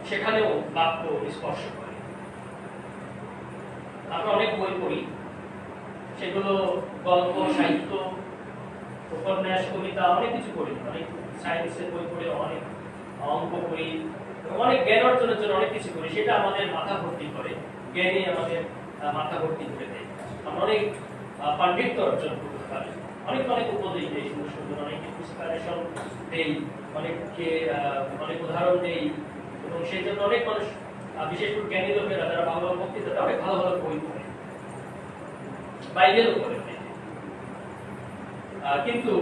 সেখানেও বাক্য স্পর্শ করে। আমরা অনেক বই পড়ি, সেগুলো গল্প, সাহিত্য, উপন্যাস, কবিতা, অনেক কিছু পড়ি, অনেক সায়েন্সের বই পড়ি, অনেক অঙ্ক পড়ি, অনেক জ্ঞান অর্জনের জন্য অনেক কিছু করি। সেটা আমাদের মাথা ভর্তি করে, জ্ঞানে আমাদের মাথা ভর্তি করে দেয়। আমরা অনেক পাণ্ডিত্য অর্জন করতে পারি, অনেক অনেক উপদেশ দেই, সুন্দর সুন্দর অনেক ইন্সপিরেশন দেই, অনেককে অনেক উদাহরণ দেই, এবং সেই জন্য অনেক মানুষ, বিশেষ করে জ্ঞানী লোকেরা যারা ভালো ভালো বক্তৃতা, অনেক ভালো ভালো বই পড়ে, বাইবেলও পড়ে। কিন্তু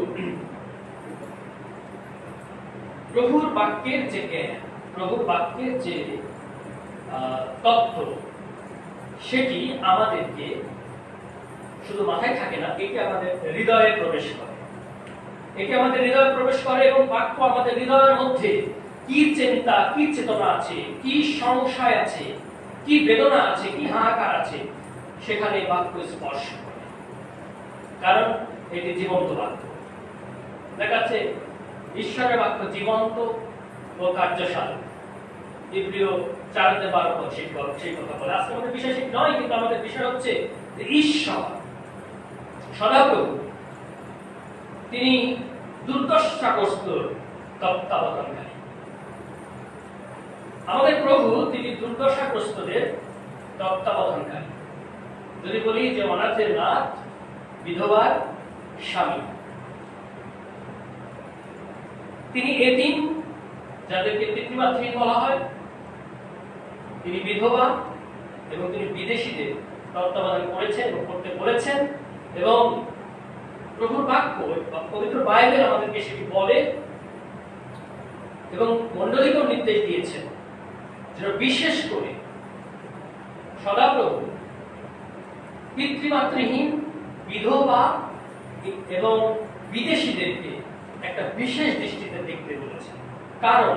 প্রভুর বাক্যের যে জ্ঞান, প্রভুর বাক্যের যে তত্ত্ব, সেটি আমাদেরকে শুধু মাথায় থাকে না, এটি আমাদের হৃদয়ে প্রবেশ করে। এটি আমাদের হৃদয়ে প্রবেশ করে এবং বাক্য আমাদের হৃদয়ের মধ্যে কি চিন্তা, কি চেতনা আছে, কি সংশয় আছে, কি বেদনা আছে, কি হাহাকার আছে, সেখানে বাক্য স্পর্শ করে। কারণ এটি জীবন্ত বাক্য। দেখাচ্ছে ঈশ্বরের বাক্য জীবন্ত ও কার্যশাল। ইব্রিয় 4:12 সেই কথা বলে। আজকে আমাদের বিষয় ঠিক নয়, কিন্তু আমাদের বিষয় হচ্ছে ঈশ্বর সদাপ্রভু, তিনি দুর্দশাগ্রস্তর তত্ত্বাবধানকারী। আমাদের প্রভু তিনি দুর্দশাগ্রস্তদের তত্ত্বাবধানকারী। যদি বলি যে অনাথের নাথ, বিধবার স্বামী, তিনি এতিম, যাদেরকে পিতৃমাতৃহীন বলা হয়, তিনি বিধবা, এবং তিনি বিদেশীদের তত্ত্বাবধান করেছেন এবং করতে বলেছেন। এবং প্রভুর বাক্য, পবিত্র বাইবেল আমাদেরকে সেটি বলে এবং মণ্ডলীকেও নির্দেশ দিয়েছেন যেন বিশেষ করে সদাপ্রভু পিতৃমাতৃহীন, বিধবা এবং বিদেশীদেরকে একটা বিশেষ দৃষ্টিতে দেখতে বলেছেন। কারণ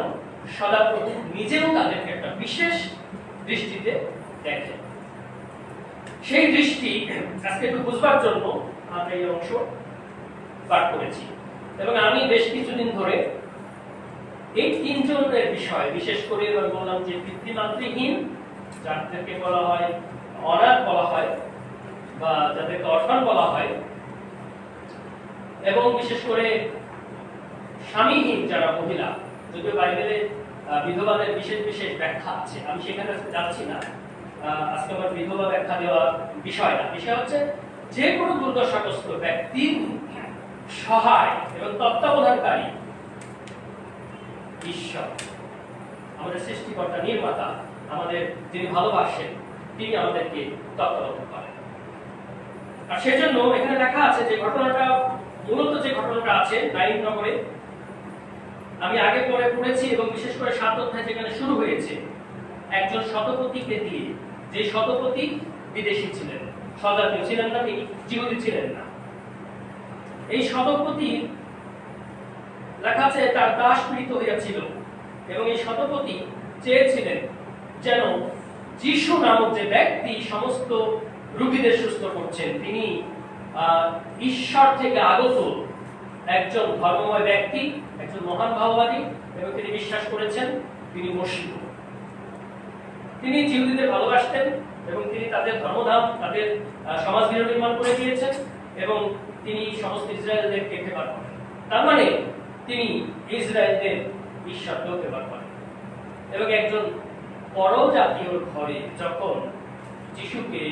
সদাপ্রভু নিজেও তাদেরকে একটা বিশেষ দৃষ্টিতে দেখেন। সেই দৃষ্টি আজকে একটু বুঝবার জন্য আমরা এই অংশ পাঠ করেছি। এবং আমি বেশ কিছুদিন ধরে এই তিনজনের বিষয়, বিশেষ করে বললাম যে পিতৃমাতৃহীন, যাদেরকে বলা হয় অনাথ বলা হয়, বা যাদেরকে অরফান বলা হয়, এবং বিশেষ করে স্বামীহীন যারা মহিলা, যদিও বাইবেলে বিধবাদের বিশেষ বিশেষ ব্যাখ্যা আছে, আমি সেখানে যাচ্ছি না। আজকে আমার বিধবা ব্যাখ্যা দেওয়ার বিষয় না। বিষয় হচ্ছে যে কোনো দুর্দশাগ্রস্ত ব্যক্তির সহায় এবং তত্ত্বাবধানকারী ঈশ্বর, আমাদের সৃষ্টিকর্তা, নির্মাতা, আমাদের যিনি ভালোবাসেন, তিনি আমাদেরকে তত্ত্বাবধান করেন। আর সেজন্য এখানে লেখা আছে যে ঘটনাটা, মূলত যে ঘটনাটা আছে নাইন নগরে, আমি আগে পরে পড়েছি, এবং বিশেষ করে 7 অধ্যায় যেখানে শুরু হয়েছে একজন শতপতিকে দিয়ে, যে শতপতি বিদেশী ছিলেন, স্বজাতীয় ছিলেন না, তিনি জিহুদি ছিলেন না। এই শতপতি লেখা আছে তার দাস পীড়িত হইয়াছিল, এবং এই শতপতি চেয়েছিলেন যেন যিশু নামক যে ব্যক্তি সমস্ত রোগীদের সুস্থ করছেন, তিনি ঈশ্বর থেকে আগত একজন ধর্মময় ব্যক্তি, একজন মহান ভাববাদী, এবং তিনি বিশ্বাস করেছেন তিনি মসীহ। তিনি জিহুদীদের ভালোবাসতেন এবং তিনি তাদের ধর্মধাম, তাদের সমাজগৃহ নির্মাণ করে দিয়েছেন, এবং তিনি সমস্ত ইসরায়েলদেরকে ফেভার করেন। তার মানে তিনি ইসরায়েলদের ঈশ্বরকেও ফেভার করেন। এবং একজন পরজাতীয় ঘরে যখন যিশুকে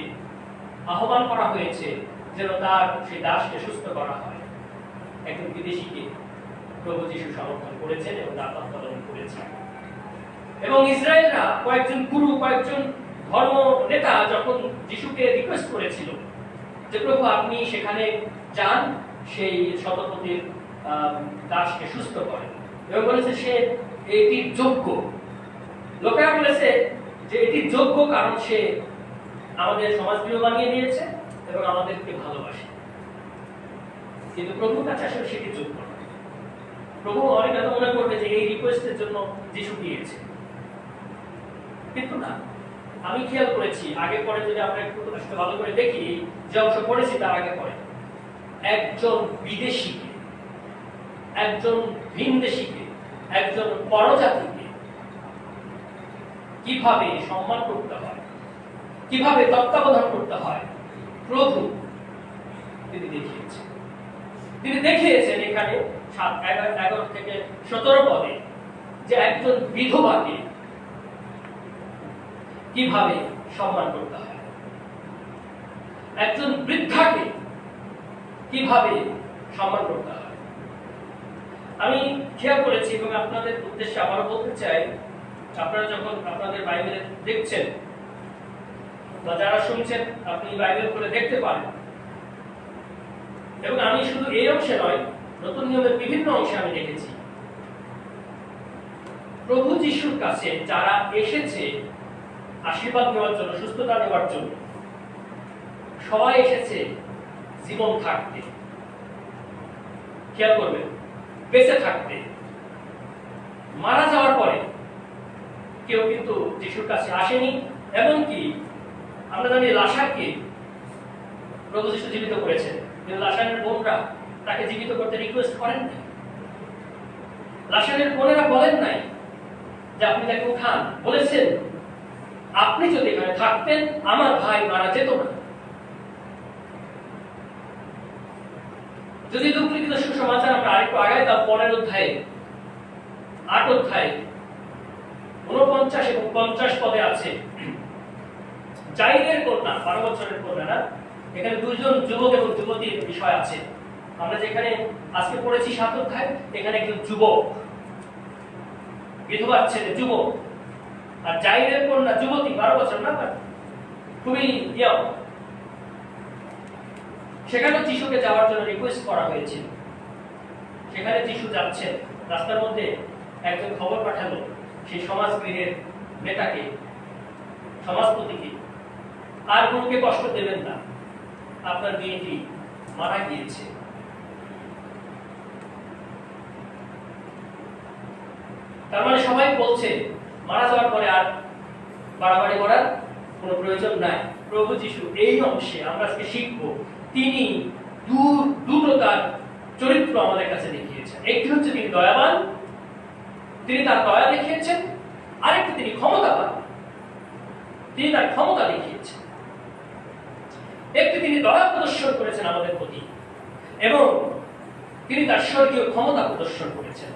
আহ্বান করা হয়েছে যেন তার সেই দাসকে সুস্থ করা হয়, একজন বিদেশীকে প্রভু যিশু সমর্থন করেছেন এবং তার তত্ত্বাবধান করেছেন। এবং ইসরায়েলরা কয়েকজন গুরু, কয়েকজন ধর্ম নেতা যখন যিশুকে রিকোয়েস্ট করেছিল যে প্রভু আপনি সেখানে যান, সেই শতপতির দাসকে সুস্থ করেন, এবং বলেছে সে এটির যোগ্য। লোকেরা বলেছে যে এটি যোগ্য কারণ সে আমাদের সমাজগৃহ বানিয়ে দিয়েছে এবং আমাদেরকে ভালোবাসে। কিন্তু প্রভুর কাছে আসলে সেটি যোগ্য নয়। প্রভু অনেক এত মনে করবে যে এই রিকোয়েস্টের জন্য যিশু গিয়েছে, কিন্তু না, আমি খেয়াল করেছি আগে পরে যদি আমরা একটু আসলে ভালো করে দেখি যে অংশ পড়েছি তার আগে পরে একজন বিদেশিকে, একজন ভিনদেশিকে, একজন পরজাতিকে কিভাবে সম্মান করতে হয়, কিভাবে তত্ত্বাবধান করতে হয়, প্রভু তিনি দেখিয়েছেন। তিনি দেখিয়েছেন এখানে 11 থেকে 17 পদে যে একজন বিধবাকে কিভাবে সম্মান করতে হয়, একজন বৃদ্ধাকে কিভাবে সম্মান করতে হয়। আমি খেয়াল করেছি এবং আপনাদের উদ্দেশ্যে আবারও বলতে চাই, আপনারা যখন আপনাদের বাইবেলে দেখছেন বা যারা শুনছেন আপনি বাইবেল করে দেখতে পারেন, এবং আমি শুধু এই অংশে নয় নতুন নিয়মের বিভিন্ন অংশে আমি দেখেছি প্রভু যিশুর কাছে যারা এসেছে আশীর্বাদ নেওয়ার জন্য, সুস্থতা নেওয়ার জন্য, সবাই এসেছে জীবন থাকতে, খেয়াল করবেন, বেঁচে থাকতে। মারা যাওয়ার পরে কেউ কিন্তু যিশুর কাছে আসেনি। এবং কি আমরা জানি লাসারকে প্রভু যিশু জীবিত করেছেন, কিন্তু লাসারের বোনরা তাকে জীবিত করতে রিকোয়েস্ট করেন নাই। লাসারের বোনেরা বলেন নাই যে আপনি তাকে উঠান, বলেছেন আপনি যদি এখানে থাকতেন আমার ভাই মারা যেত না। যদি দুঃখলিখিত সুসমাচার আমরা আরেকটু আগাই তা 15 অধ্যায়ে 8 অধ্যায়ে 49 এবং 50 পদে আছে জাইরের কন্যা, 12 বছরের কন্যা না, এখানে দুইজন যুবক এবং যুবতীর বিষয় আছে। আমরা যেখানে আজকে পড়েছি 7 অধ্যায়, এখানে একজন যুবক, বিধবার ছেলে যুবক, আর জাইরের কন্যা যুবতী 12 বছর না, খুবই ইয়ং। সেখানে যিশুকে যাওয়ার জন্য রিকোয়েস্ট করা হয়েছিল। সেখানে যিশু যাচ্ছেন, রাস্তার মধ্যে একজন খবর পাঠালো সেই সমাজগৃহের নেতাকে, সমাজপতিকে, আর কোনকে কষ্ট দেবেন না, আপনার মেয়েটি মারা গিয়েছে। তার মানে সবাই বলছে মারা যাওয়ার পরে আর বাড়াবাড়ি করার কোনো প্রয়োজন নাই। প্রভু যিশু এই অংশে আমরা আজকে শিখবো, তিনি দুটো তার চরিত্র আমাদের কাছে দেখিয়েছেন। একটি হচ্ছে তিনি দয়াবান, তিনি তার দয়া দেখিয়েছেন, আরেকটি তিনি ক্ষমতাবান, তিনি তার ক্ষমতা দেখিয়েছেন। একটি তিনি দয়া প্রদর্শন করেছেন আমাদের প্রতি, এবং তিনি তার স্বর্গীয় ক্ষমতা প্রদর্শন করেছেন।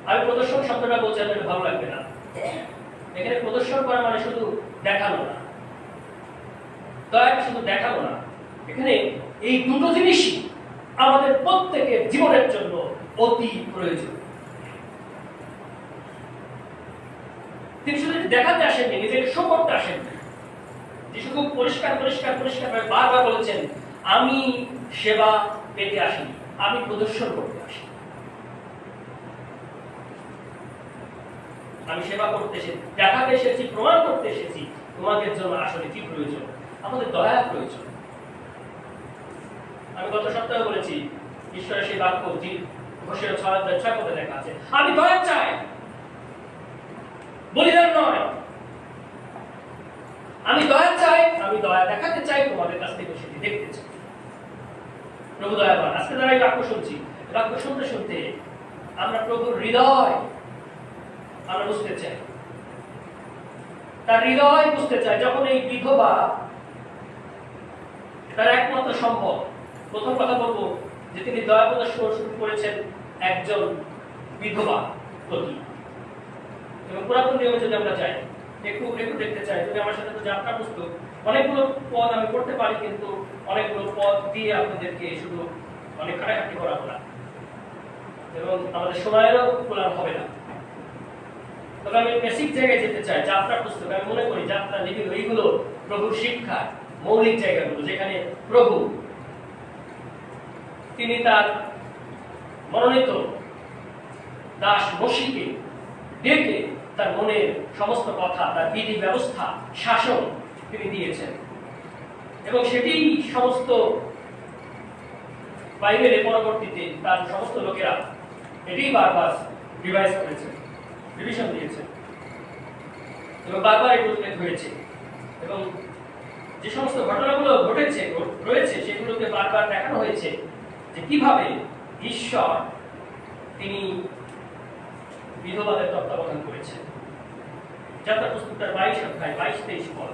আমি প্রদর্শন শব্দটা বলছি, আপনার ভালো লাগবে না। এখানে প্রদর্শন করা মানে শুধু দেখানো না, দয়াকে শুধু দেখানো না। এখানে এই দুটো জিনিসই আমাদের প্রত্যেকের জীবনের জন্য অতি প্রয়োজন। তিনি শুধু দেখাতে আসেননি, নিজেকে শো করতে আসেননি। যিশু খুব পরিষ্কার পরিষ্কার পরিষ্কার ভাবে বারবার বলেছেন, আমি সেবা পেতে আসিনি, আমি প্রদর্শন করতে আসি। আমি সেবা করতে এসেছি, দেখাতে এসেছি, প্রমাণ করতে এসেছি তোমাদের জন্য আসলে কি প্রয়োজন। আমাদের দয়া প্রয়োজন। আমি গত সপ্তাহে বলেছি ঈশ্বরের সেই বাক্য ঘোষের 6 পদে লেখা আছে, আমি দয়া চাই, বলিদান নয়। আমি দয়া চাই, আমি দয়া দেখাতে চাই, তোমাদের কাছ থেকে সেটি দেখতে চাই। প্রভু দয়াবান। আজকে যারা এই বাক্য শুনছি, বাক্য শুনতে শুনতে আমরা প্রভুর হৃদয় আমরা বুঝতে চাই, তার হৃদয় বুঝতে চাই। যখন এই বিধবা, তার একমাত্র সম্ভব, প্রথম কথা বলবো যে তিনি দয়া প্রদর্শন শুরু করেছেন একজন বিধবা প্রতি। এবং পুরাতন নিয়মে যদি আমরা যাই, একটু দেখতে চাই, যদি আমার সাথে তো যাত্রা পুস্তক, অনেকগুলো পদ আমি করতে পারি, কিন্তু অনেকগুলো পদ দিয়ে আপনাদেরকে শুধু অনেক খাটাখাটি করা হবে না, এবং আমাদের সময়েরও প্রলাপ হবে না। তবে আমি বেসিক জায়গায় যেতে চাই, যাত্রা পুস্তক। আমি মনে করি যাত্রা লিপিল এইগুলো প্রভুর শিক্ষা মৌলিক জায়গাগুলো, যেখানে প্রভু তিনি তার মনোনীত দাস মসিকে ডেকে তার মনের সমস্ত কথা, তার বিধি ব্যবস্থা, শাসন তিনি দিয়েছেন, এবং সেটি সমস্ত বাইবেলে পরবর্তীতে তার সমস্ত লোকেরা এটি বারবার রিভাইজ করেছেন, রিভিশন দিয়েছেন। এবং বারবার এগুলো উল্লেখ হয়েছে এবং যে সমস্ত ঘটনাগুলো রয়েছে সেগুলোকে বারবার দেখানো হয়েছে যে কিভাবে ঈশ্বর তিনি বিধবাদের তত্ত্বাবধান করেছেন। যাত্রা পুস্তকটার 22 অধ্যায় 22-23 পদ।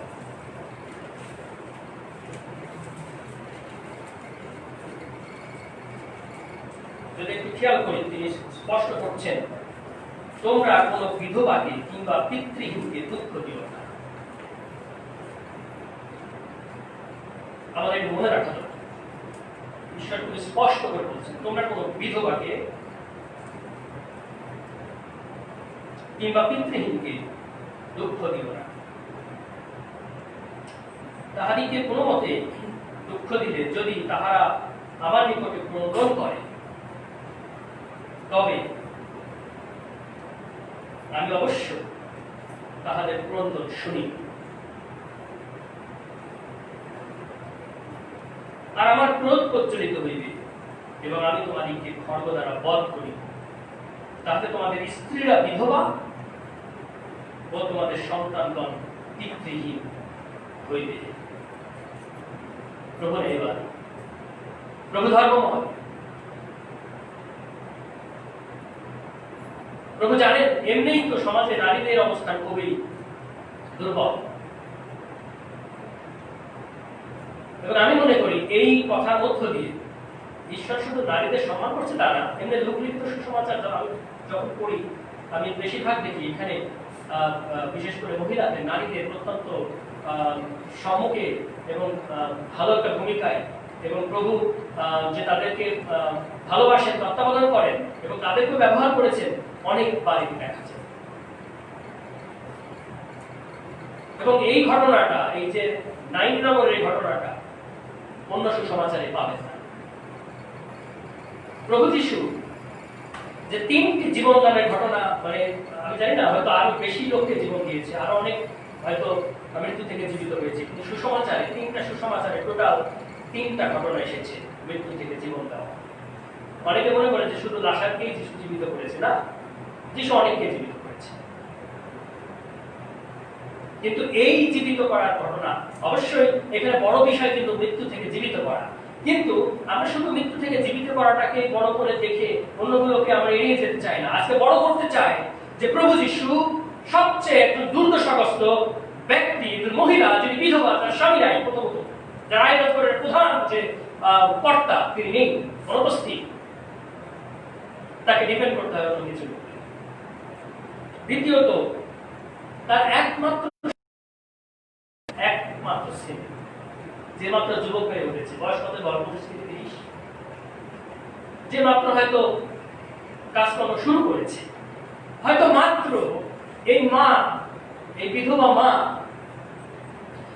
যদি একটু খেয়াল করি, তিনি স্পষ্ট করছেন, তোমরা কোনো বিধবাকে কিংবা পিতৃহীনকে দুঃখ দিও না। আমাদের মনে রাখা দরকার, ঈশ্বর খুব স্পষ্ট করে বলছেন, তোমরা কোনো বিধবাকে কিংবা পিতৃহীনকে দুঃখ দিও না। তাহাদিকে কোনো মতে দুঃখ দিলে যদি তাহারা আমার নিকটে ক্রন্দন করে, তবে আমি অবশ্য তাহাদের ক্রন্দন শুনি, আর আমার ক্রোধ প্রজ্বলিত হইবে এবং আমি তোমাদিগকে খড়গ দ্বারা বধ করি, তাতে তোমাদের স্ত্রীরা বিধবা ও তোমাদের সন্তানগণ পিতৃহীন হইবে। প্রভু এবার প্রভু ধর্মময়, প্রভু জানেন এমনিই তো সমাজে নারীদের অবস্থান খুবই দুর্বল, এবং আমি মনে করি এই কথার মধ্য দিয়ে ঈশ্বর শুধু নারীদের সম্মান করছে তা না, এমনি লোকলিখিত সুসমাচার যখন পড়ি আমি বেশিরভাগ দেখি এখানে বিশেষ করে মহিলাদের, নারীদের অত্যন্ত সম্মুখে এবং ভালো একটা ভূমিকায়, এবং প্রভু যে তাদেরকে ভালোবাসেন, তত্ত্বাবধান করেন এবং তাদেরকে ব্যবহার করেছেন অনেকবার দেখা যায়। এবং এই ঘটনাটা, এই যে নাইনগরের এই ঘটনাটা অন্য সুসমাচারে পাবেন না। প্রভু যিশু যে 3টি জীবনদানের ঘটনা, মানে আমি জানি না, হয়তো আরো বেশি লোককে জীবন দিয়েছে, আরো অনেক হয়তো মৃত্যু থেকে জীবিত হয়েছে, কিন্তু সুসমাচারে 3টা সুসমাচারে টোটাল 3টা ঘটনা এসেছে মৃত্যু থেকে জীবন দেওয়া। অনেকে মনে করে যে শুধু লাসারকেই যিশু জীবিত করেছে, না, যিশু অনেককে জীবিত করেছে। কিন্তু এই জীবিত করার ঘটনা, অবশ্যই এখানে বড় বিষয় কিন্তু মৃত্যু থেকে জীবিত করা, কিন্তু আমরা শুধু মৃত্যু থেকে জীবিত করাটাকে বড় করে দেখে অন্যগুলোকে আমরা এড়িয়ে যেতে চাই না। আজকে বড় করতে চাই যে প্রভু যিশু সবচেয়ে একজন দুর্দশাগ্রস্ত ব্যক্তি, একজন মহিলা, যিনি বিধবা, তার স্বামী নাই, প্রথমত যার আয়োজনের প্রধান যে কর্তা তিনি নেই, অনুপস্থিত, তাকে ডিপেন্ড করতে হবে অন্য কিছু। দ্বিতীয়ত, তার একমাত্র ছেলে, যে মাত্র যুবক হয়ে উঠেছে, বয়স কত? 25-30, যে মাত্র হয়তো কাজকর্ম শুরু করেছে, হয়তো মাত্র এই মা, এই বিধবা মা,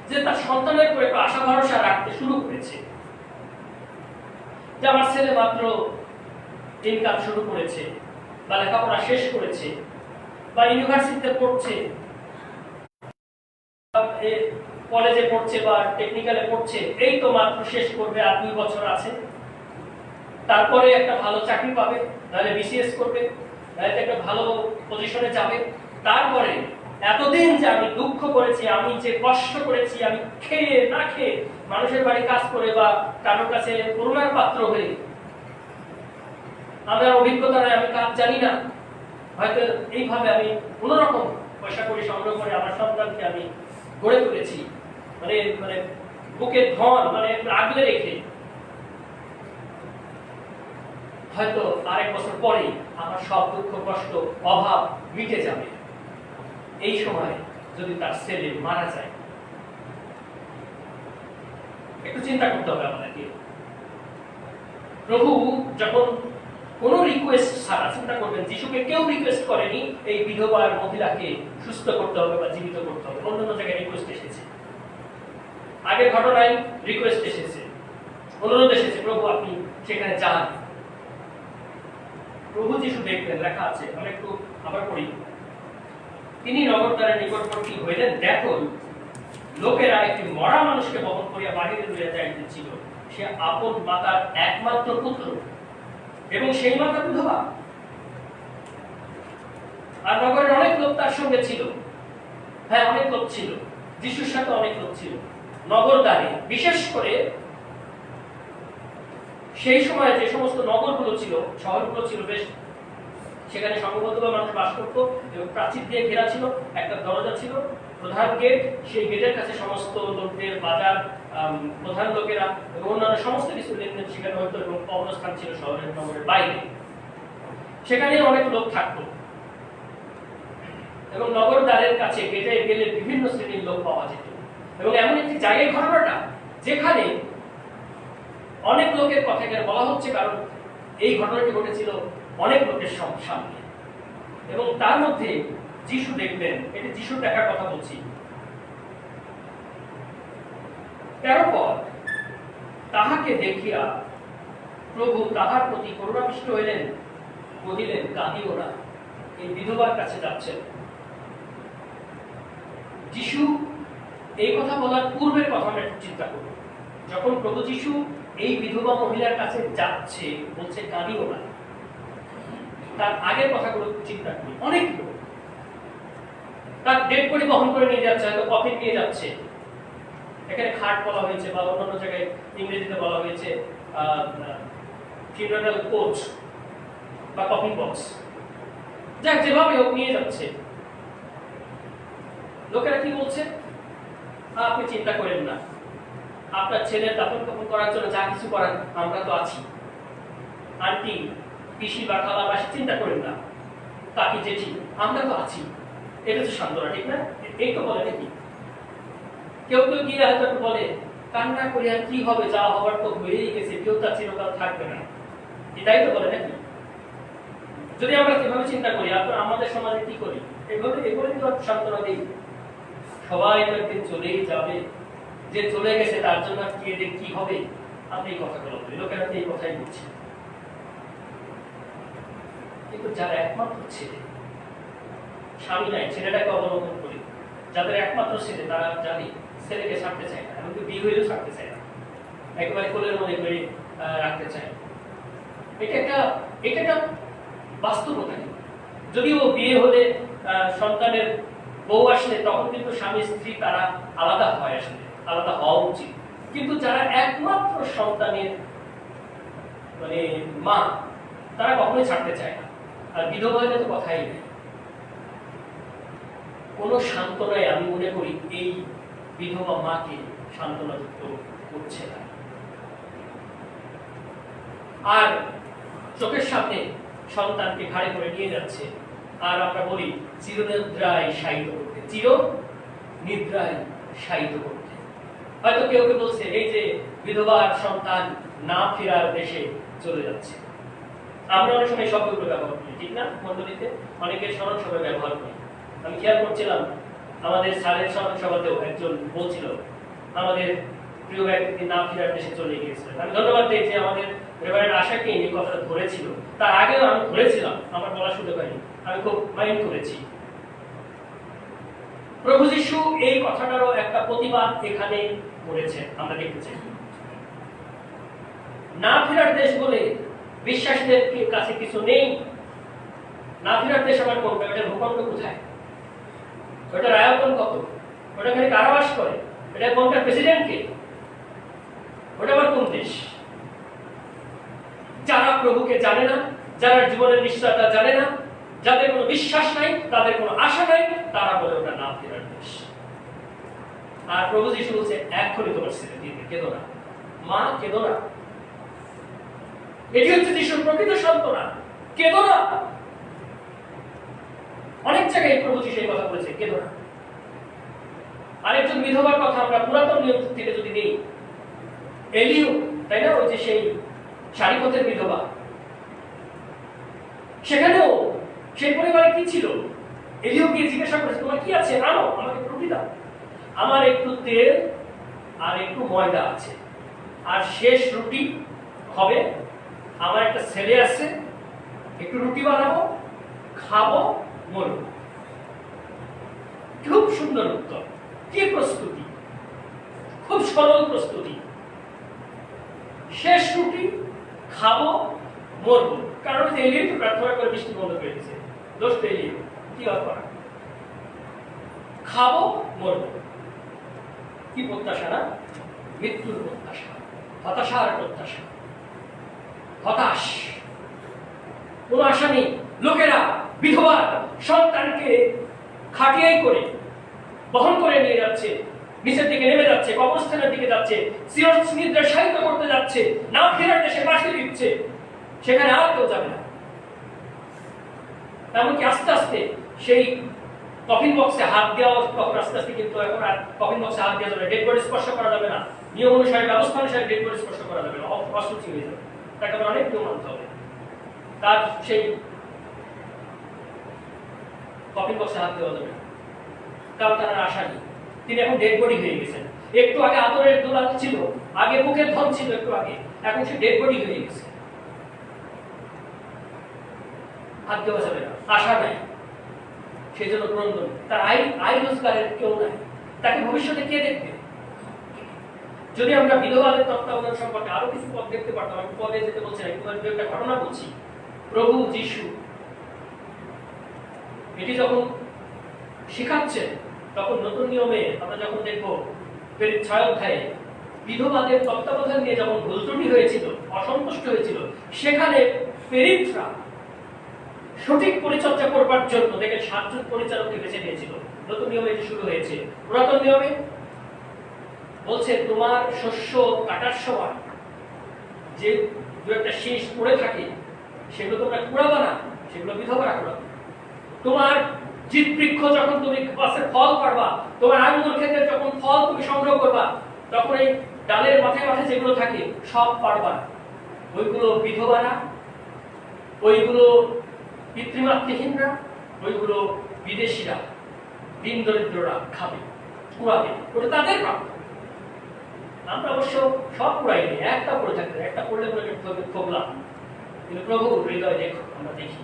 যে তার সন্তানের উপর একটু আশা ভরসা রাখতে শুরু করেছে, যে আমার ছেলে মাত্র ইনকাম শুরু করেছে, বা লেখাপড়া শেষ করেছে, বা ইউনিভার্সিটিতে পড়ছে, কলেজে পড়ছে বা টেকনিক্যালে পড়ছে, এই তো মাত্র শেষ করবে, আর 2 বছর আছে, তারপরে একটা ভালো চাকরি পাবে, নাহলে বিসিএস করবে, নাহলে একটা ভালো পজিশনে যাবে। তারপরে এতদিন যে আমি দুঃখ করেছি, আমি যে কষ্ট করেছি, আমি খেয়ে না খেয়ে মানুষের বাড়ি কাজ করে বা কারোর কাছে করুণার পাত্র হয়ে, আমার অভিজ্ঞতা নয়, আমি কাজ জানি না, হয়তো এইভাবে আমি কোনোরকম পয়সা করে সংগ্রহ করে আমার সন্তানকে আমি গড়ে তুলেছি, মানে বুকের ধন মানে আগলে রেখে, হয়তো আরেক বছর পরে আমার সব দুঃখ কষ্ট অভাব মিটে যাবে। এই সময় যদি তার ছেলে মারা যায়, একটু চিন্তা করতে হবে আমাদেরকে। প্রভু যখন কোন রিকোয়েস্ট ছাড়া, চিন্তা করবেন, যিশুকে কেউ রিকোয়েস্ট করেনি এই বিধবার মহিলাকে সুস্থ করতে হবে বা জীবিত করতে হবে। অন্যান্য জায়গায় রিকোয়েস্ট এসেছে, আগের ঘটনায় রিকোয়েস্ট এসেছে, অনুরোধ এসেছে, প্রভু আপনি সেখানে যান। প্রভু যিশু দেখলেন, লেখা আছে, আমরা একটু আবার পড়ি, তিনি নগরদ্বারের নিকটবর্তী হইলেন, দেখো লোকেরা একটি মরা মানুষকে বহন করিয়া বাহিরে লইয়া যাইতেছিল, সে আপন মাতার একমাত্র পুত্র, এবং সেই মাতা বিধবা, আর নগরের অনেক লোক তার সঙ্গে ছিল। হ্যাঁ, অনেক লোক ছিল, যিশুর সাথে অনেক লোক ছিল। নগরদ্বারে, বিশেষ করে সেই সময় যে সমস্ত নগরগুলো ছিল, শহরগুলো ছিল বেশ, সেখানে সংঘবদ্ধভাবে মানুষ বাস করতো এবং প্রাচীর দিয়ে ঘেরা ছিল, একটা দরজা ছিল, প্রধান গেট, সেই গেটের কাছে সমস্ত লোকদের বাজার, প্রধান লোকেরা এবং অন্যান্য সমস্ত কিছু লেনদেন সেখানে হতো এবং অবস্থান ছিল শহরের নগরের বাইরে। সেখানে অনেক লোক থাকতো এবং নগর দ্বারের কাছে গেটে গেলে বিভিন্ন শ্রেণীর লোক পাওয়া যেত। এবং এমন একটি জায়গায় ঘটনাটা যেখানে অনেক লোকের কথা এখানে বলা হচ্ছে, কারণ এই ঘটনাটি ঘটেছিল অনেক লোকের সামনে। এবং তার মধ্যে যিশু দেখলেন, এটি যিশুর দেখার কথা বলছি। 13 পদ, তাহাকে দেখিয়া প্রভু তাহার প্রতি করুণাবিষ্ট হইলেন, কহিলেন, কাঁদিও না। এই বিধবার কাছে যাচ্ছেন। যিশু এই কথা বলার পূর্বের কথা আমরা একটু চিন্তা করব। যখন প্রভু যিশু এই বিধবা মহিলার কাছে যাচ্ছে, বলছে কাঁদিও না, তার আগের কথাগুলো চিন্তা করি। অনেক লোক তার ডেড বডি বহন করে নিয়ে যাচ্ছে, হয়তো কফিন নিয়ে যাচ্ছে। এখানে খাট বলা হয়েছে বা অন্যান্য জায়গায় ইংরেজিতে বলা হয়েছে ফিউনারাল কোচ বা কফিন বক্স, যাক যেভাবে হোক নিয়ে যাচ্ছে। লোকেরা কি বলছে? আপনি চিন্তা করেন না, আপনার ছেলের দাফন কাফন করার জন্য যা কিছু করার আমরা তো আছি। আন্টি, পিসি বা খালা মাসি, চিন্তা করেন না, কাকি জেঠি, আমরা তো আছি। এটা তো সান্ত্বনা, ঠিক না? এই তো বলে নাকি? কেউ কেউ গিয়ে হয়তো বলে, কান্না করে আর কি হবে, যা হবার তো হয়েই গেছে, কেউ তার চিরকাল থাকবে না। এটাই তো বলে নাকি? যদি আমরা কিভাবে চিন্তা করি, আপনার আমাদের সমাজে কি করি, এভাবে এগুলো কিন্তু সান্ত্বনা দিই। সবাই তো একদিন চলেই যাবে, যে চলে গেছে তার জন্য কি হবে, আপনি এই কথাগুলো বলি। লোকেরা এই কথাই বলছে। কিন্তু যার একমাত্র ছেলে, স্বামী নাই, ছেলেটাকে অবলম্বন করি, যাদের একমাত্র ছেলে, তারা জানি ছেলেকে ছাড়তে চায় না, এমনকি বিয়ে হইলেও ছাড়তে চায় না, একেবারে কোলের মধ্যে করে রাখতে চায়। এটা একটা বাস্তবতা। যদিও বিয়ে হলে সন্তানের বউ আসলে তখন কিন্তু স্বামী স্ত্রী তারা আলাদা হয়, আসলে আলাদা হওয়া উচিত। কিন্তু যারা একমাত্র সন্তানের মানে মা, তারা কখনোই ছাড়তে চায় না। আর বিধবা হলে তো কথাই নেই। কোন সান্ত্বনায় আমি মনে করি এই বিধবা মাকে সান্ত্বনা যুক্ত করছে না। আর চোখের সামনে সন্তানকে ঘাড়ে করে নিয়ে যাচ্ছে, আর আমরা বলি চিরনিদ্রায় শায়িত করতে, চির নিদ্রায় শায়িত করতে। হয়তো কেউ কেউ বলছে এই যে বিধবার সন্তান না ফেরার দেশে চলে যাচ্ছে। আমরা অনেক সময় শব্দগুলো ব্যবহার করি, ঠিক না? মন্ডলীতে অনেকের স্মরণ সভায় ব্যবহার করি। আমি খেয়াল করছিলাম, আমাদের স্যারের স্মরণ সভাতেও একজন বলছিল আমাদের প্রিয় ব্যক্তি না ফেরার দেশে চলে গিয়েছিলেন। আমি ধন্যবাদ দিই যে আমাদের রেভারেন্ড আশাকে এই কথাটা ধরেছিল। তার আগেও আমি ধরেছিলাম, আমার বলা শুনতে পাইনি, আমি খুব মাইন্ড করেছি। প্রভু যীশু এই কথাটারও একটা প্রতিবাদ এখানে করেছেন, আমরা দেখতে চাই। না ফেরার দেশ বলে বিশ্বাসীদের কাছে কিছু নেই। না ফেরার দেশ আবার কোনটা? ওটার ভূখণ্ড কোথায়? ওটার আয়তন কত? ওটা খালি কারাবাস করে? এটা কোনটা প্রেসিডেন্টকে? ওটা আবার কোন দেশ? যারা প্রভুকে জানে না, যারা জীবনের নিশ্চয়তা জানে না, যাদের কোনো বিশ্বাস নাই, তাদের কোনো আশা নাই, তারা বলে ওটা না ফেরার দেশ। আর প্রভু যীশু বলছে এক্ষুনি তোমার ছেলে দিতে, কেঁদো না মা, কেঁদো না। এটি হচ্ছে যিশুর প্রকৃত সান্ত্বনা, কেঁদো না। অনেক জায়গায় প্রভু যীশু এই কথা বলেছে, কেঁদো না। আরেকজন বিধবার কথা আমরা পুরাতন নিয়ম থেকে যদি নেই, এলিও, তাই না? ওই যে সেই সারিপথের বিধবা, সেখানেও সেই পরিবারে কি ছিল? এলিও গিয়ে জিজ্ঞাসা করেছে, তোমার কি আছে, আনো, আমাকে রুটি দাও। আমার একটু তেল আর একটু ময়দা আছে, আর শেষ রুটি হবে। আমার একটা ছেলে আছে, একটু রুটি বানাবো, খাবো, মরবো। খুব সুন্দর উত্তর, কি প্রস্তুতি, খুব সরল প্রস্তুতি। শেষ রুটি, খাবো, মরবো। কারণ এলিও তো প্রার্থনা করে বৃষ্টি বন্ধ করে দিয়েছে, দোষ তো এলিও, কি আর করা। খাবো, মরবো। কি প্রত্যাশা না? মৃত্যুর প্রত্যাশা, হতাশার প্রত্যাশা, হতাশ, কোনো আশা নেই। লোকেরা বিধবা সন্তানকে খাটিয়াই করে বহন করে নিয়ে যাচ্ছে, নিচের দিকে নেমে যাচ্ছে, কবরস্থানের দিকে যাচ্ছে, চিরনিদ্রায় শায়িত করতে যাচ্ছে, না ফেরার দেশে পাঠিয়ে দিচ্ছে, সেখানে আর কেউ যাবে না। এমনকি আস্তে আস্তে সেই কফিন বক্সে হাত দেওয়া, তখন আস্তে আস্তে কিন্তু এখন আর কফিন বক্সে হাত দেওয়া যাবে না, ডেড বডি স্পর্শ করা যাবে না, নিয়ম অনুসারে, ব্যবস্থা অনুসারে ডেড বডি স্পর্শ করা যাবে না, অসুচি হয়ে যাবে, তাকে আবার অনেক নিয়ম মানতে হবে। তার সেই কফিন বক্সে হাত দেওয়া যাবে না, কারণ তার আশা নেই, তিনি এখন ডেড বডি হয়ে গেছেন। একটু আগে আদরের দোলাত ছিল, আগে মুখের ধন ছিল একটু আগে, এখন সে ডেড বডি হয়ে গেছে। হাত দেওয়া যাবে না, আশা নাই, সেই জন্য ক্রন্দন। তার আয় রোজগারের কেউ নাই, তাকে ভবিষ্যতে কে দেখবে? যদি আমরা বিধবাদের তত্ত্বাবধান সম্পর্কে আরো কিছু পদ দেখতে পারতাম, আমি পদে যেতে বলছি না, কিন্তু একটা ঘটনা বলছি। প্রভু যিশু এটি যখন শিখাচ্ছেন, তখন নতুন নিয়মে আমরা যখন দেখবো 6 অধ্যায়ে বিধবাদের তত্ত্বাবধান নিয়ে যখন ভুল ত্রুটি হয়েছিল, অসন্তুষ্ট হয়েছিল, সেখানে প্রেরিতরা সঠিক পরিচর্যা করবার জন্য দেখে 7 জন পরিচারককে বেছে নিয়েছিল। নতুন নিয়মে এটি শুরু হয়েছে। পুরাতন নিয়মে বলছে তোমার শস্য কাটার সময় যে দু একটা শীষ পড়ে থাকে, সেগুলো তোমরা কুড়াবা না, সেগুলো বিধবারা কুড়াবে। তোমার জিত বৃক্ষ যখন তুমি গাছের ফল পারবা, তোমার আঙ্গুর ক্ষেতের যখন ফল তুমি সংগ্রহ করবা, তখন এই ডালের মাথায় মাথায় যেগুলো থাকে সব পারবা না, ওইগুলো বিধবারা, ওইগুলো পিতৃমাতৃহীনরা, ওইগুলো বিদেশিরা, দিন দরিদ্ররা খাবে, কুড়াবে, ওটা তাদের প্রাপ্য। আমরা অবশ্য সব কুড়াইনি, একটা পড়ে থাকতে, একটা পড়লে ঠকলাম, কিন্তু প্রভু হৃদয় দেখো, আমরা দেখি।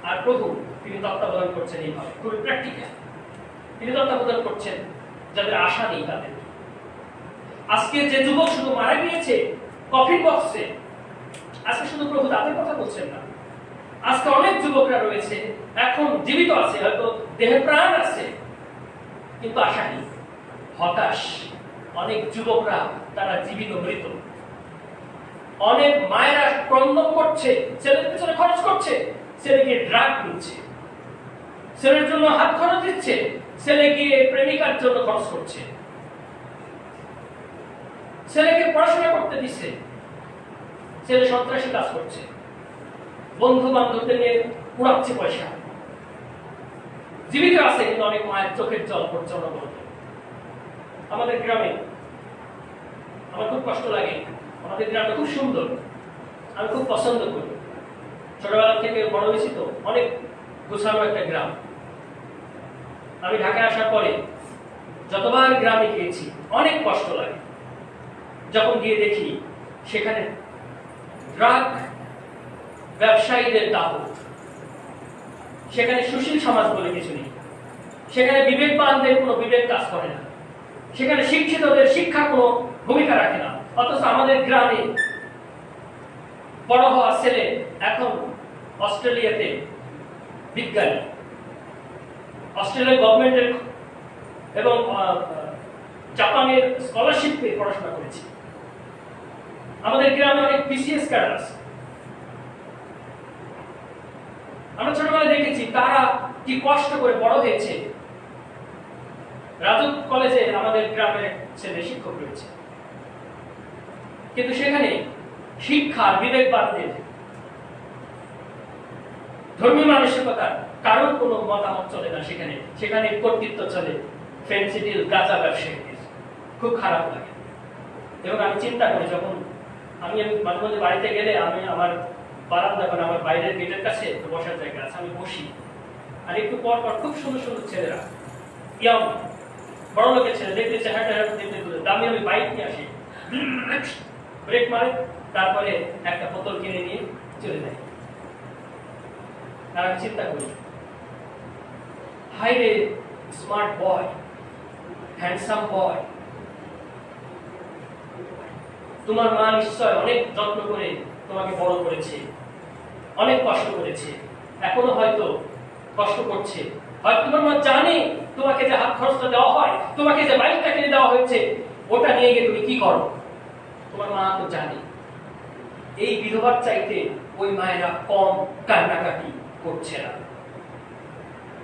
আর প্রভু তিনি তত্ত্বাবধান করছেন এইভাবে, খুবই প্র্যাকটিক্যাল। তিনি তত্ত্বাবধান করছেন যাদের আশা নেই তাদের। আজকে যে যুবক শুধু মারা গিয়েছে কফিন বক্সে, আজকে শুধু প্রভু তাদের কথা বলছেন না, আজকে অনেক যুবকরা রয়েছে এখন জীবিত আছে, হয়তো দেহে প্রাণ আছে, কিন্তু আশা নেই, হতাশ। অনেক যুবকরা তারা জীবিত মৃত। অনেক মায়েরা ক্রন্দন করছে, ছেলের পেছনে খরচ করছে, ছেলেকে ড্রাগ কিনছে, ছেলের জন্য হাত খরচ দিচ্ছে, ছেলে গিয়ে প্রেমিকার জন্য খরচ করছে, ছেলেকে পড়াশোনা করতে দিচ্ছে, ছেলে সন্ত্রাসী কাজ করছে, বন্ধু বান্ধবদের নিয়ে উড়াচ্ছে পয়সা। জীবিত আছে, কিন্তু অনেক মায়ের চোখের জল পড়ছে অনবরত। আমাদের গ্রামে আমার খুব কষ্ট লাগে, আমাদের গ্রামটা খুব সুন্দর, আমি খুব পছন্দ করি, ছোটবেলা থেকে বড় হয়েছি তো, অনেক গোছানো একটা গ্রাম। আমি ঢাকায় আসার পরে যতবার গ্রামে গিয়েছি অনেক কষ্ট লাগে যখন গিয়ে দেখি সেখানে ড্রাগ ব্যবসায়ীদের দাপট, সেখানে সুশীল সমাজ বলে কিছু নেই, সেখানে বিবেকবানদের কোনো বিবেক কাজ করে না, সেখানে শিক্ষিতদের শিক্ষা কোনো ভূমিকা রাখে না। অথচ আমাদের গ্রামে বড় হওয়া ছেলে এখন অস্ট্রেলিয়াতে বিজ্ঞানী, অস্ট্রেলিয়ার গভর্নমেন্টের এবং জাপানের স্কলারশিপ পেয়ে পড়াশোনা করেছে। আমাদের গ্রামে অনেক বিসিএস ক্যাডার আছে। আমরা ছোটবেলায় দেখেছি তারা কি কষ্ট করে বড় হয়েছে। রাজু কলেজে আমাদের গ্রামের ছেলে শিক্ষক রয়েছে, কিন্তু সেখানে শিক্ষার বিবেকবাদদের ধর্মীয় মানসিকতার কারোর কোনো মতামত চলে না। সেখানে কর্তৃত্ব চলে ফেন্সিডিল গাঁজা ব্যবসায়ীদের। খুব খারাপ লাগে। এবং আমি চিন্তা করি, যখন আমি মাঝে মাঝে বাড়িতে গেলে আমি আমার বারান্দা করে আমার বাইরের গেটের কাছে বসার জায়গা আছে, আমি বসি, আর একটু পর পর খুব সুন্দর সুন্দর ছেলেরা, ইয়াং বড় লোকের ছেলে দেখতে চেহারাটা দেখতে দামি আমি বাইক নিয়ে আসি, ব্রেক মারে, তারপরে একটা বোতল কিনে নিয়ে চলে যায়। আর আমি চিন্তা করি, হাই রে স্মার্ট বয়, হ্যান্ডসাম বয়, তোমার মা নিশ্চয় অনেক যত্ন করে তোমাকে বড় করেছে, অনেক কষ্ট করেছে, এখনো হয়তো কষ্ট করছে, হয়তো তোমার মা জানে তোমাকে যে হাত খরচটা দেওয়া হয়, তোমাকে যে বাইকটা কিনে দেওয়া হয়েছে, ওটা নিয়ে গিয়ে তুমি কি করো? তোমার মা তো জানে। এই বিধবার চাইতে ওই মায়েরা কম কান্নাকাটি করছে না,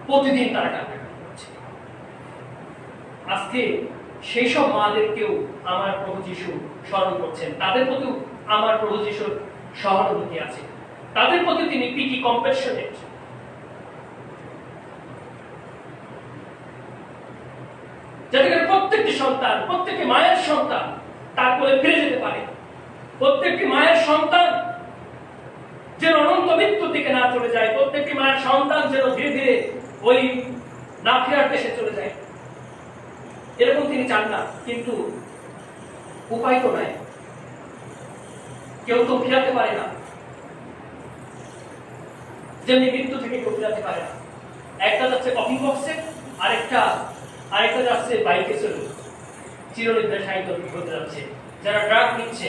প্রতিদিন তারা কান্নাকাটি করছে। আজকে সেই সব মাদেরকেও আমার প্রভু যিশু স্মরণ করছেন, তাদের প্রতিও আমার প্রভু যিশুর সহানুভূতি আছে, তাদের প্রতি তিনি পিটি কম্প্যাশনেট। যাতে করে প্রত্যেকটি সন্তান, প্রত্যেকটি মায়ের সন্তান তারপরে ফিরে যেতে পারে, প্রত্যেকটি মায়ের সন্তান যেন অনন্ত মৃত্যুর দিকে না চলে যায়, প্রত্যেকটি মায়ের সন্তান যেন ধীরে ধীরে ওই না ফেরার দেশে চলে যায়, এরকম তিনি চান না। কিন্তু উপায় তো নাই, কেউ তো ফিরাতে পারে না, যেমনি মৃত্যু থেকে কেউ ফিরাতে পারে না। একটা যাচ্ছে কফিন বক্সে, আরেকটা যাচ্ছে বাইকে চলে চিরনিদ্রায় শায়িত হতে যাচ্ছে। যারা ড্রাগ নিচ্ছে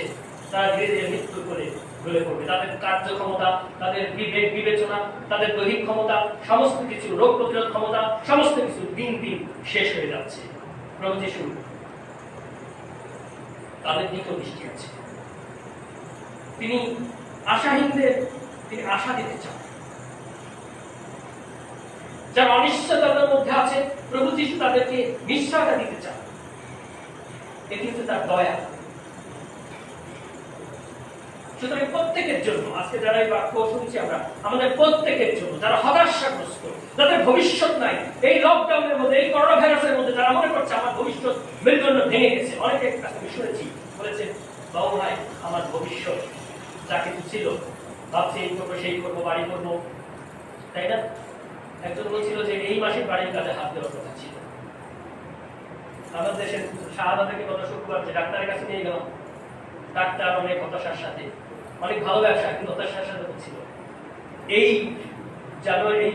তারা ধীরে ধীরে মৃত্যু করে ঢলে পড়বে। তাদের কার্যক্ষমতা, তাদের বিবেক বিবেচনা, তাদের দৈহিক ক্ষমতা, সমস্ত কিছু, রোগ প্রতিরোধ ক্ষমতা, সমস্ত কিছু দিন দিন শেষ হয়ে যাচ্ছে। প্রভু যিশু তাদের দিকেও দৃষ্টি আছে, তিনি আশাহীনদের তিনি আশা দিতে চান। যারা অনিশ্চয়তার মধ্যে আছে, প্রভু যিশু তাদেরকে নিশ্চয়তা দিতে চান। এটি হচ্ছে তার দয়া। সুতরাং প্রত্যেকের জন্য আজকে যারা এই বাক্য শুনছি আমরা, আমাদের প্রত্যেকের জন্য যারা হতাশাগ্রস্ত, যাদের ভবিষ্যৎ নাই, এই লকডাউনের মধ্যে, এই করোনা ভাইরাসের মধ্যে যারা মনে করছে আমার ভবিষ্যৎ মেরুদণ্ড ভেঙে গেছে, অনেকের কাছে আমি শুনেছি বলেছে, বাবু ভাই আমার ভবিষ্যৎ যা কিছু ছিল, ভাবছি এই করবো সেই করবো, বাড়ি করবো, তাই না? একজন বলছিল যে এই মাসের বাড়ির কাজে হাত দেওয়ার কথা ছিল। আমাদের দেশের শাহাদা থেকে গত শুক্রবার যে ডাক্তারের কাছে নিয়ে গেলাম, ডাক্তার অনেক হতাশার সাথে, অনেক ভালো ব্যবসা কিন্তু হতাশার সাথে হচ্ছিল, এই জানুয়ারি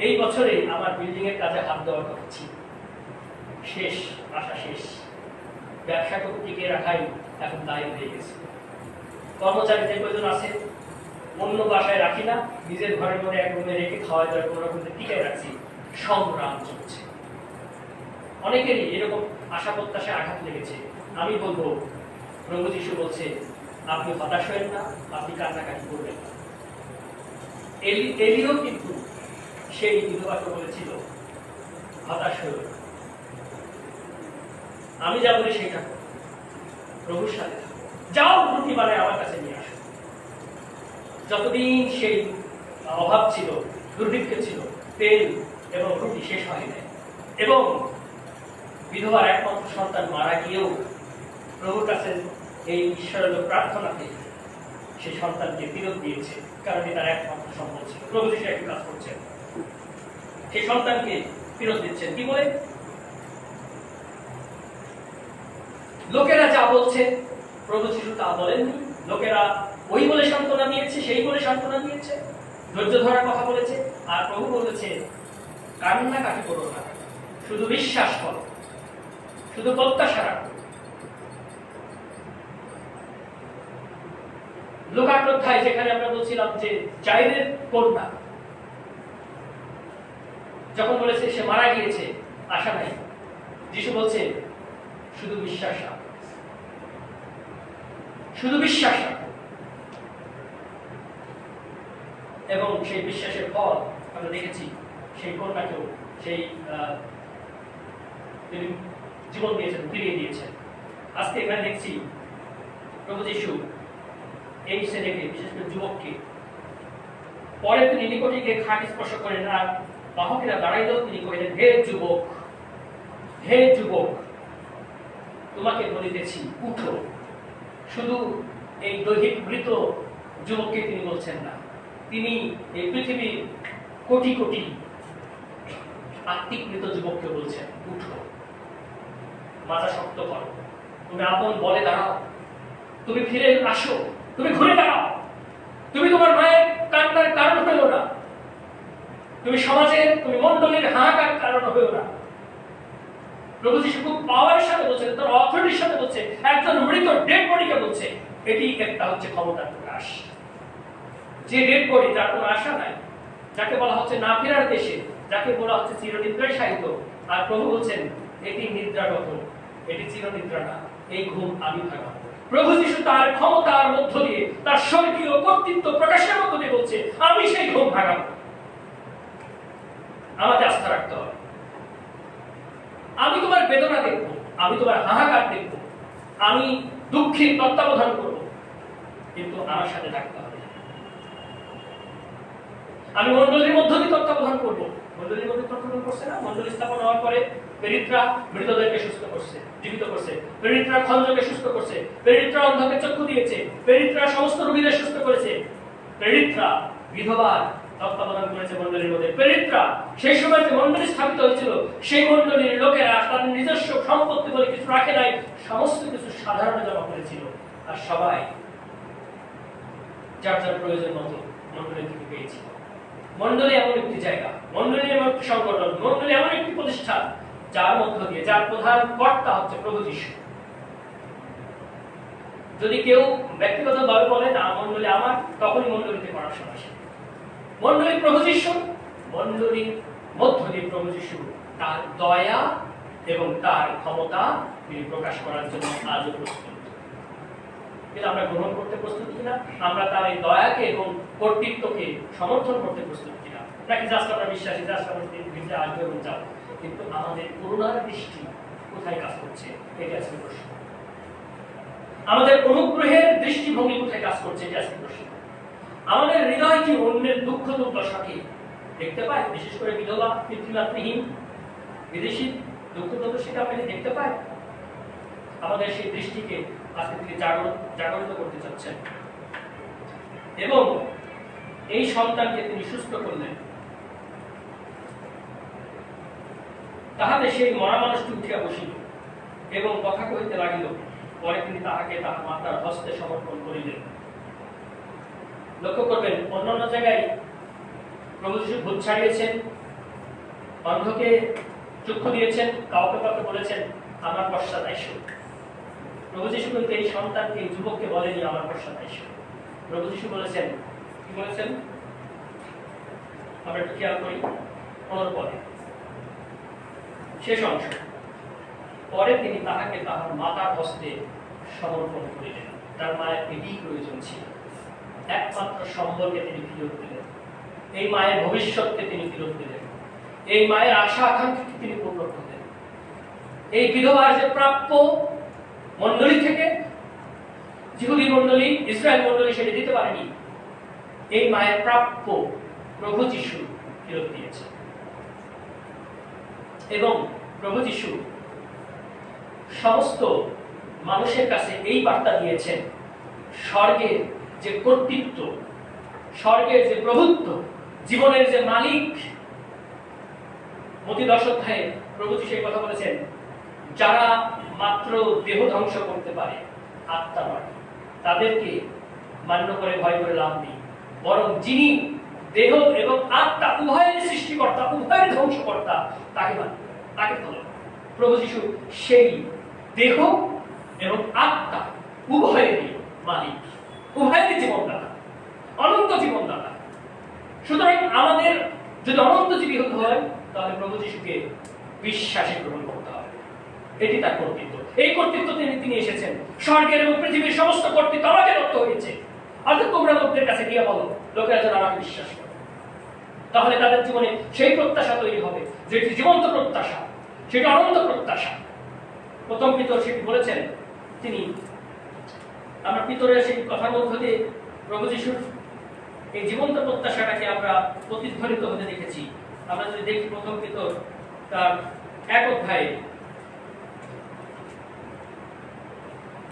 এই বছরে আমার বিল্ডিং এর কাজে হাত দেওয়ার কথা ছিল, শেষ, আশা শেষ, ব্যবসাটুকু টিকিয়ে রাখাই এখন দায়ী হয়ে গেছে। কর্মচারী যে কজন আছে অন্য বাসায় রাখি না, নিজের ঘরের মধ্যে এক রুমে রেখে খাওয়া দাওয়া কোনো রকম টিকে রাখছি, সংগ্রাম চলছে। অনেকেরই এরকম আশা প্রত্যাশায় আঘাত লেগেছে। আমি বলবো, প্রভু যিশু বলছে আপনি হতাশ হবেন না, আপনি কান্নাকাটি করবেন না। এলিও কিন্তু সেই বিধবাকে বলেছিল হতাশ হয়ে না, আমি যা বলি সেটা প্রভুর সাথে যাও, রুটি বানায় আমার কাছে নিয়ে আসো। যতদিন সেই অভাব ছিল, দুর্ভিক্ষ ছিল, তেল এবং রুটি শেষ হয় নাই, এবং বিধবার একমাত্র সন্তান মারা গিয়েও প্রভুর কাছে এই ঈশ্বরের প্রার্থনাতে সেই সন্তানকে ফেরত দিয়েছে, কারণ তার একমাত্র সম্পদ ছিল। প্রভু যিশু একটি কাজ করছেন, সেই সন্তানকে ফেরত দিচ্ছেন। কি বলে? লোকেরা যা বলছে প্রভু যিশু তা বলেননি। লোকেরা ওই বলে সান্ত্বনা দিয়েছে, সেই বলে সান্ত্বনা দিয়েছে, ধৈর্য ধরার কথা বলেছে। আর প্রভু বলেছে কান্নাকাটি করো না, শুধু বিশ্বাস করো, শুধু প্রত্যাশা রাখো। লুকার অধ্যায় যেখানে আমরা বলছিলাম যে জাইরের কন্যা যখন বলেছে সে মারা গিয়েছে, আশা নাই, যিশু বলছে শুধু বিশ্বাস রাখো, শুধু বিশ্বাস রাখো। এবং সেই বিশ্বাসের ফল আমরা দেখেছি, সেই কন্যাকেও সেই তিনি জীবন দিয়েছেন, ফিরিয়ে দিয়েছেন। আজকে এখানে দেখছি প্রভু যিশু এই ছেলেকে, বিশেষ করে যুবককে, পরে তিনি নিকটে গিয়ে খাট স্পর্শ করেন, আর বাহকেরা দাঁড়াইলেও তিনি কহিলেন, হে যুবক, হে যুবক, তোমাকে বলিতেছি উঠো। শুধু এই দৈহিক মৃত যুবককে তিনি বলছেন না, তিনি এই পৃথিবীর কোটি কোটি আত্মিক মৃত যুবককে বলছেন, উঠো, মাথা শক্ত করো, তুমি আপন বলে দাঁড়াও, তুমি ফিরে আসো, তুমি ঘুরে দাঁড়াও, তুমি তোমার মায়ের কান্নার কারণ হইও না, তুমি সমাজের, তুমি মন্ডলীর হাহাকার কারণ হইও না। প্রভু যিশু খুব পাওয়ারের সাথে বলছেন, তার অথরিটির সাথে বলছে, একজন মৃত ডেড বডিকে বলছে। এটি একটা হচ্ছে ক্ষমতার প্রকাশ। যে ডেড বডি, যার কোনো আশা নাই, যাকে বলা হচ্ছে না ফেরার দেশে, যাকে বলা হচ্ছে চিরনিদ্রায় শায়িত, আর প্রভু বলছেন এটি নিদ্রাগত, এটি চিরনিদ্রা না, এই ঘুম আমি ভাঙাবো। প্রভু যিশু তার ক্ষমতার মধ্য দিয়ে, তার স্বর্গীয় কর্তৃত্ব প্রকাশের মধ্য দিয়ে বলছে আমি সেই ঘুম ভাঙাবো। আমাকে আস্থা রাখতে হবে। আমি তোমার বেদনা দেখবো, আমি তোমার হাহাকার দেখবো, আমি দুঃখের তত্ত্বাবধান করবো, কিন্তু আমার সাথে থাকতে হবে। আমি মণ্ডলীর মধ্য দিয়ে তত্ত্বাবধান করবো। মণ্ডলীর মধ্যে তত্ত্বাবধান করছে না? মণ্ডলী স্থাপন হওয়ার পরে প্রেরিতরা মৃতদেরকে সুস্থ করছে, জীবিত করছে, প্রেরিতরা খঞ্জকে সুস্থ করছে, প্রেরিতরা অন্ধকে চক্ষু দিয়েছে, প্রেরিতরা সমস্ত রোগীদের সুস্থ করেছে, প্রেরিতরা বিধবার তত্ত্বাবধান করেছে মণ্ডলীর মধ্যে। প্রেরিতরা সেই সময় যে মণ্ডলী স্থাপিত হয়েছিল, সেই মণ্ডলীর লোকেরা তাদের নিজস্ব সম্পত্তি বলে কিছু রাখে নাই, সমস্ত কিছু সাধারণ জমা করেছিল, আর সবাই যার যার প্রয়োজন মতো মণ্ডলী থেকে পেয়েছিল। মণ্ডলী এমন একটি জায়গা, মণ্ডলী এমন একটি সংগঠন, মণ্ডলী এমন একটি প্রতিষ্ঠান যার মধ্য দিয়ে, যার প্রধান কর্তা হচ্ছে প্রভু যীশু। যদি কেউ ব্যক্তিগতভাবে বলে না মণ্ডলী আমার, তখনই মণ্ডলীতে করাপশন আসে। মণ্ডলী প্রভু যীশু, মণ্ডলীর মধ্য দিয়ে প্রভু যীশু তার দয়া এবং তার ক্ষমতা তিনি প্রকাশ করার জন্য আজও প্রস্তুত। কিন্তু আমরা গ্রহণ করতে প্রস্তুত কিনা? আমরা তার এই দয়াকে এবং কর্তৃত্বকে সমর্থন করতে প্রস্তুত কিনা? নাকি জাস্ট আমরা বিশ্বাসী, জাস্ট আমরা ভিতরে আসবো এবং যাবো, কিন্তু আমাদের করুণার দৃষ্টি কোথায় কাজ করছে? এটা আজকে প্রশ্ন। আমাদের অনুগ্রহের দৃষ্টিভঙ্গি কোথায় কাজ করছে? এটা আজকে প্রশ্ন। আমাদের হৃদয় কি অন্যের দুঃখ দুর্দশাকে দেখতে পায়? বিশেষ করে বিধবা, পিতৃমাতৃহীন, বিদেশি দুঃখ দুর্দশাকে আপনি দেখতে পায়? আমাদের সেই দৃষ্টিকে আজকে থেকে জাগরিত করতে চাচ্ছেন, এবং এই সন্তানকে তিনি সুস্থ করলেন। তাহাতে সেই মরা মানুষটি উঠিয়া বসিল এবং কথা কহিতে লাগিল। পরে তিনি তাহাকে তাহার মাতার হস্তে সমর্পণ করিলেন। লক্ষ্য করবেন, অন্যান্য জায়গায় প্রভু যীশু ভূত ছাড়িয়েছেন, অন্ধকে চক্ষু দিয়েছেন, কাউকে কাউকে বলেছেন আমার পশ্চাৎ আইসো। প্রভু যীশু কিন্তু এই সন্তানকে, এই যুবককে বলেনি আমার পশ্চাৎ আইসো। প্রভু যীশু বলেছেন, কি বলেছেন আমরা একটু খেয়াল করি। পরে শেষ অংশ, পরে তিনি তাহাকে তাহার মাতার হস্তে সমর্পণ করিলেন। তার মায়ের এটিই প্রয়োজন ছিল, একমাত্র সম্বলকে তিনি ফিরত দিলেন, এই মায়ের ভবিষ্যৎকে তিনি ফিরত দিলেন, এই মায়ের আশা আকাঙ্ক্ষাকে তিনি পূর্ণ করলেন। এই বিধবার যে প্রাপ্য মণ্ডলী থেকে, জিহুদি মণ্ডলী, ইসরায়েল মণ্ডলী সেটা দিতে পারেনি, এই মায়ের প্রাপ্য প্রভু যীশু ফেরত দিয়েছে। এবং প্রভু যীশু সমস্ত মানুষের কাছে এই বার্তা দিয়েছেন, স্বর্গের যে কর্তৃত্ব, স্বর্গের যে প্রভুত্ব, জীবনের যে মালিক। মতি 10 অধ্যায়ে প্রভু যীশু এই কথা বলেছেন, যারা মাত্র দেহ ধ্বংস করতে পারে, আত্মা নয়, তাদেরকে মান্য করে ভয় করে লাভ নেই, বরং যিনি দেহ এবং আত্মা উভয়ের সৃষ্টিকর্তা, উভয়ের ধ্বংসকর্তা, তাকে মানবে, তাকে ফলো। প্রভু যীশু সেই দেহ এবং আত্মা উভয়েরই মালিক, উভয়েরই জীবনদাতা, অনন্ত জীবনদাতা। সুতরাং আমাদের যদি অনন্ত জীবী হতে হয়, তাহলে প্রভু যীশুকে বিশ্বাসে গ্রহণ করতে হবে। এটি তার কর্তৃত্ব। এই কর্তৃত্ব তিনি এসেছেন। স্বর্গের এবং পৃথিবীর সমস্ত কর্তৃত্ব আমাকে দত্ত হয়েছে, অর্থাৎ তোমরা লোকদের কাছে গিয়ে বলো, লোকেরা যেন আমাকে বিশ্বাস করে। তাহলে তাদের জীবনে সেই প্রত্যাশা তৈরি হবে, যেটি জীবন্ত প্রত্যাশা, সেটি অনন্ত প্রত্যাশা। প্রথম পিতর সেটি বলেছেন তিনি। আমরা পিতরের সেই কথার মধ্য দিয়ে প্রভু যীশুর এই জীবন্ত প্রত্যাশাটাকে আমরা প্রতিধ্বনিত হতে দেখেছি। আমরা যদি দেখি প্রথম পিতর তার 1 অধ্যায়ে,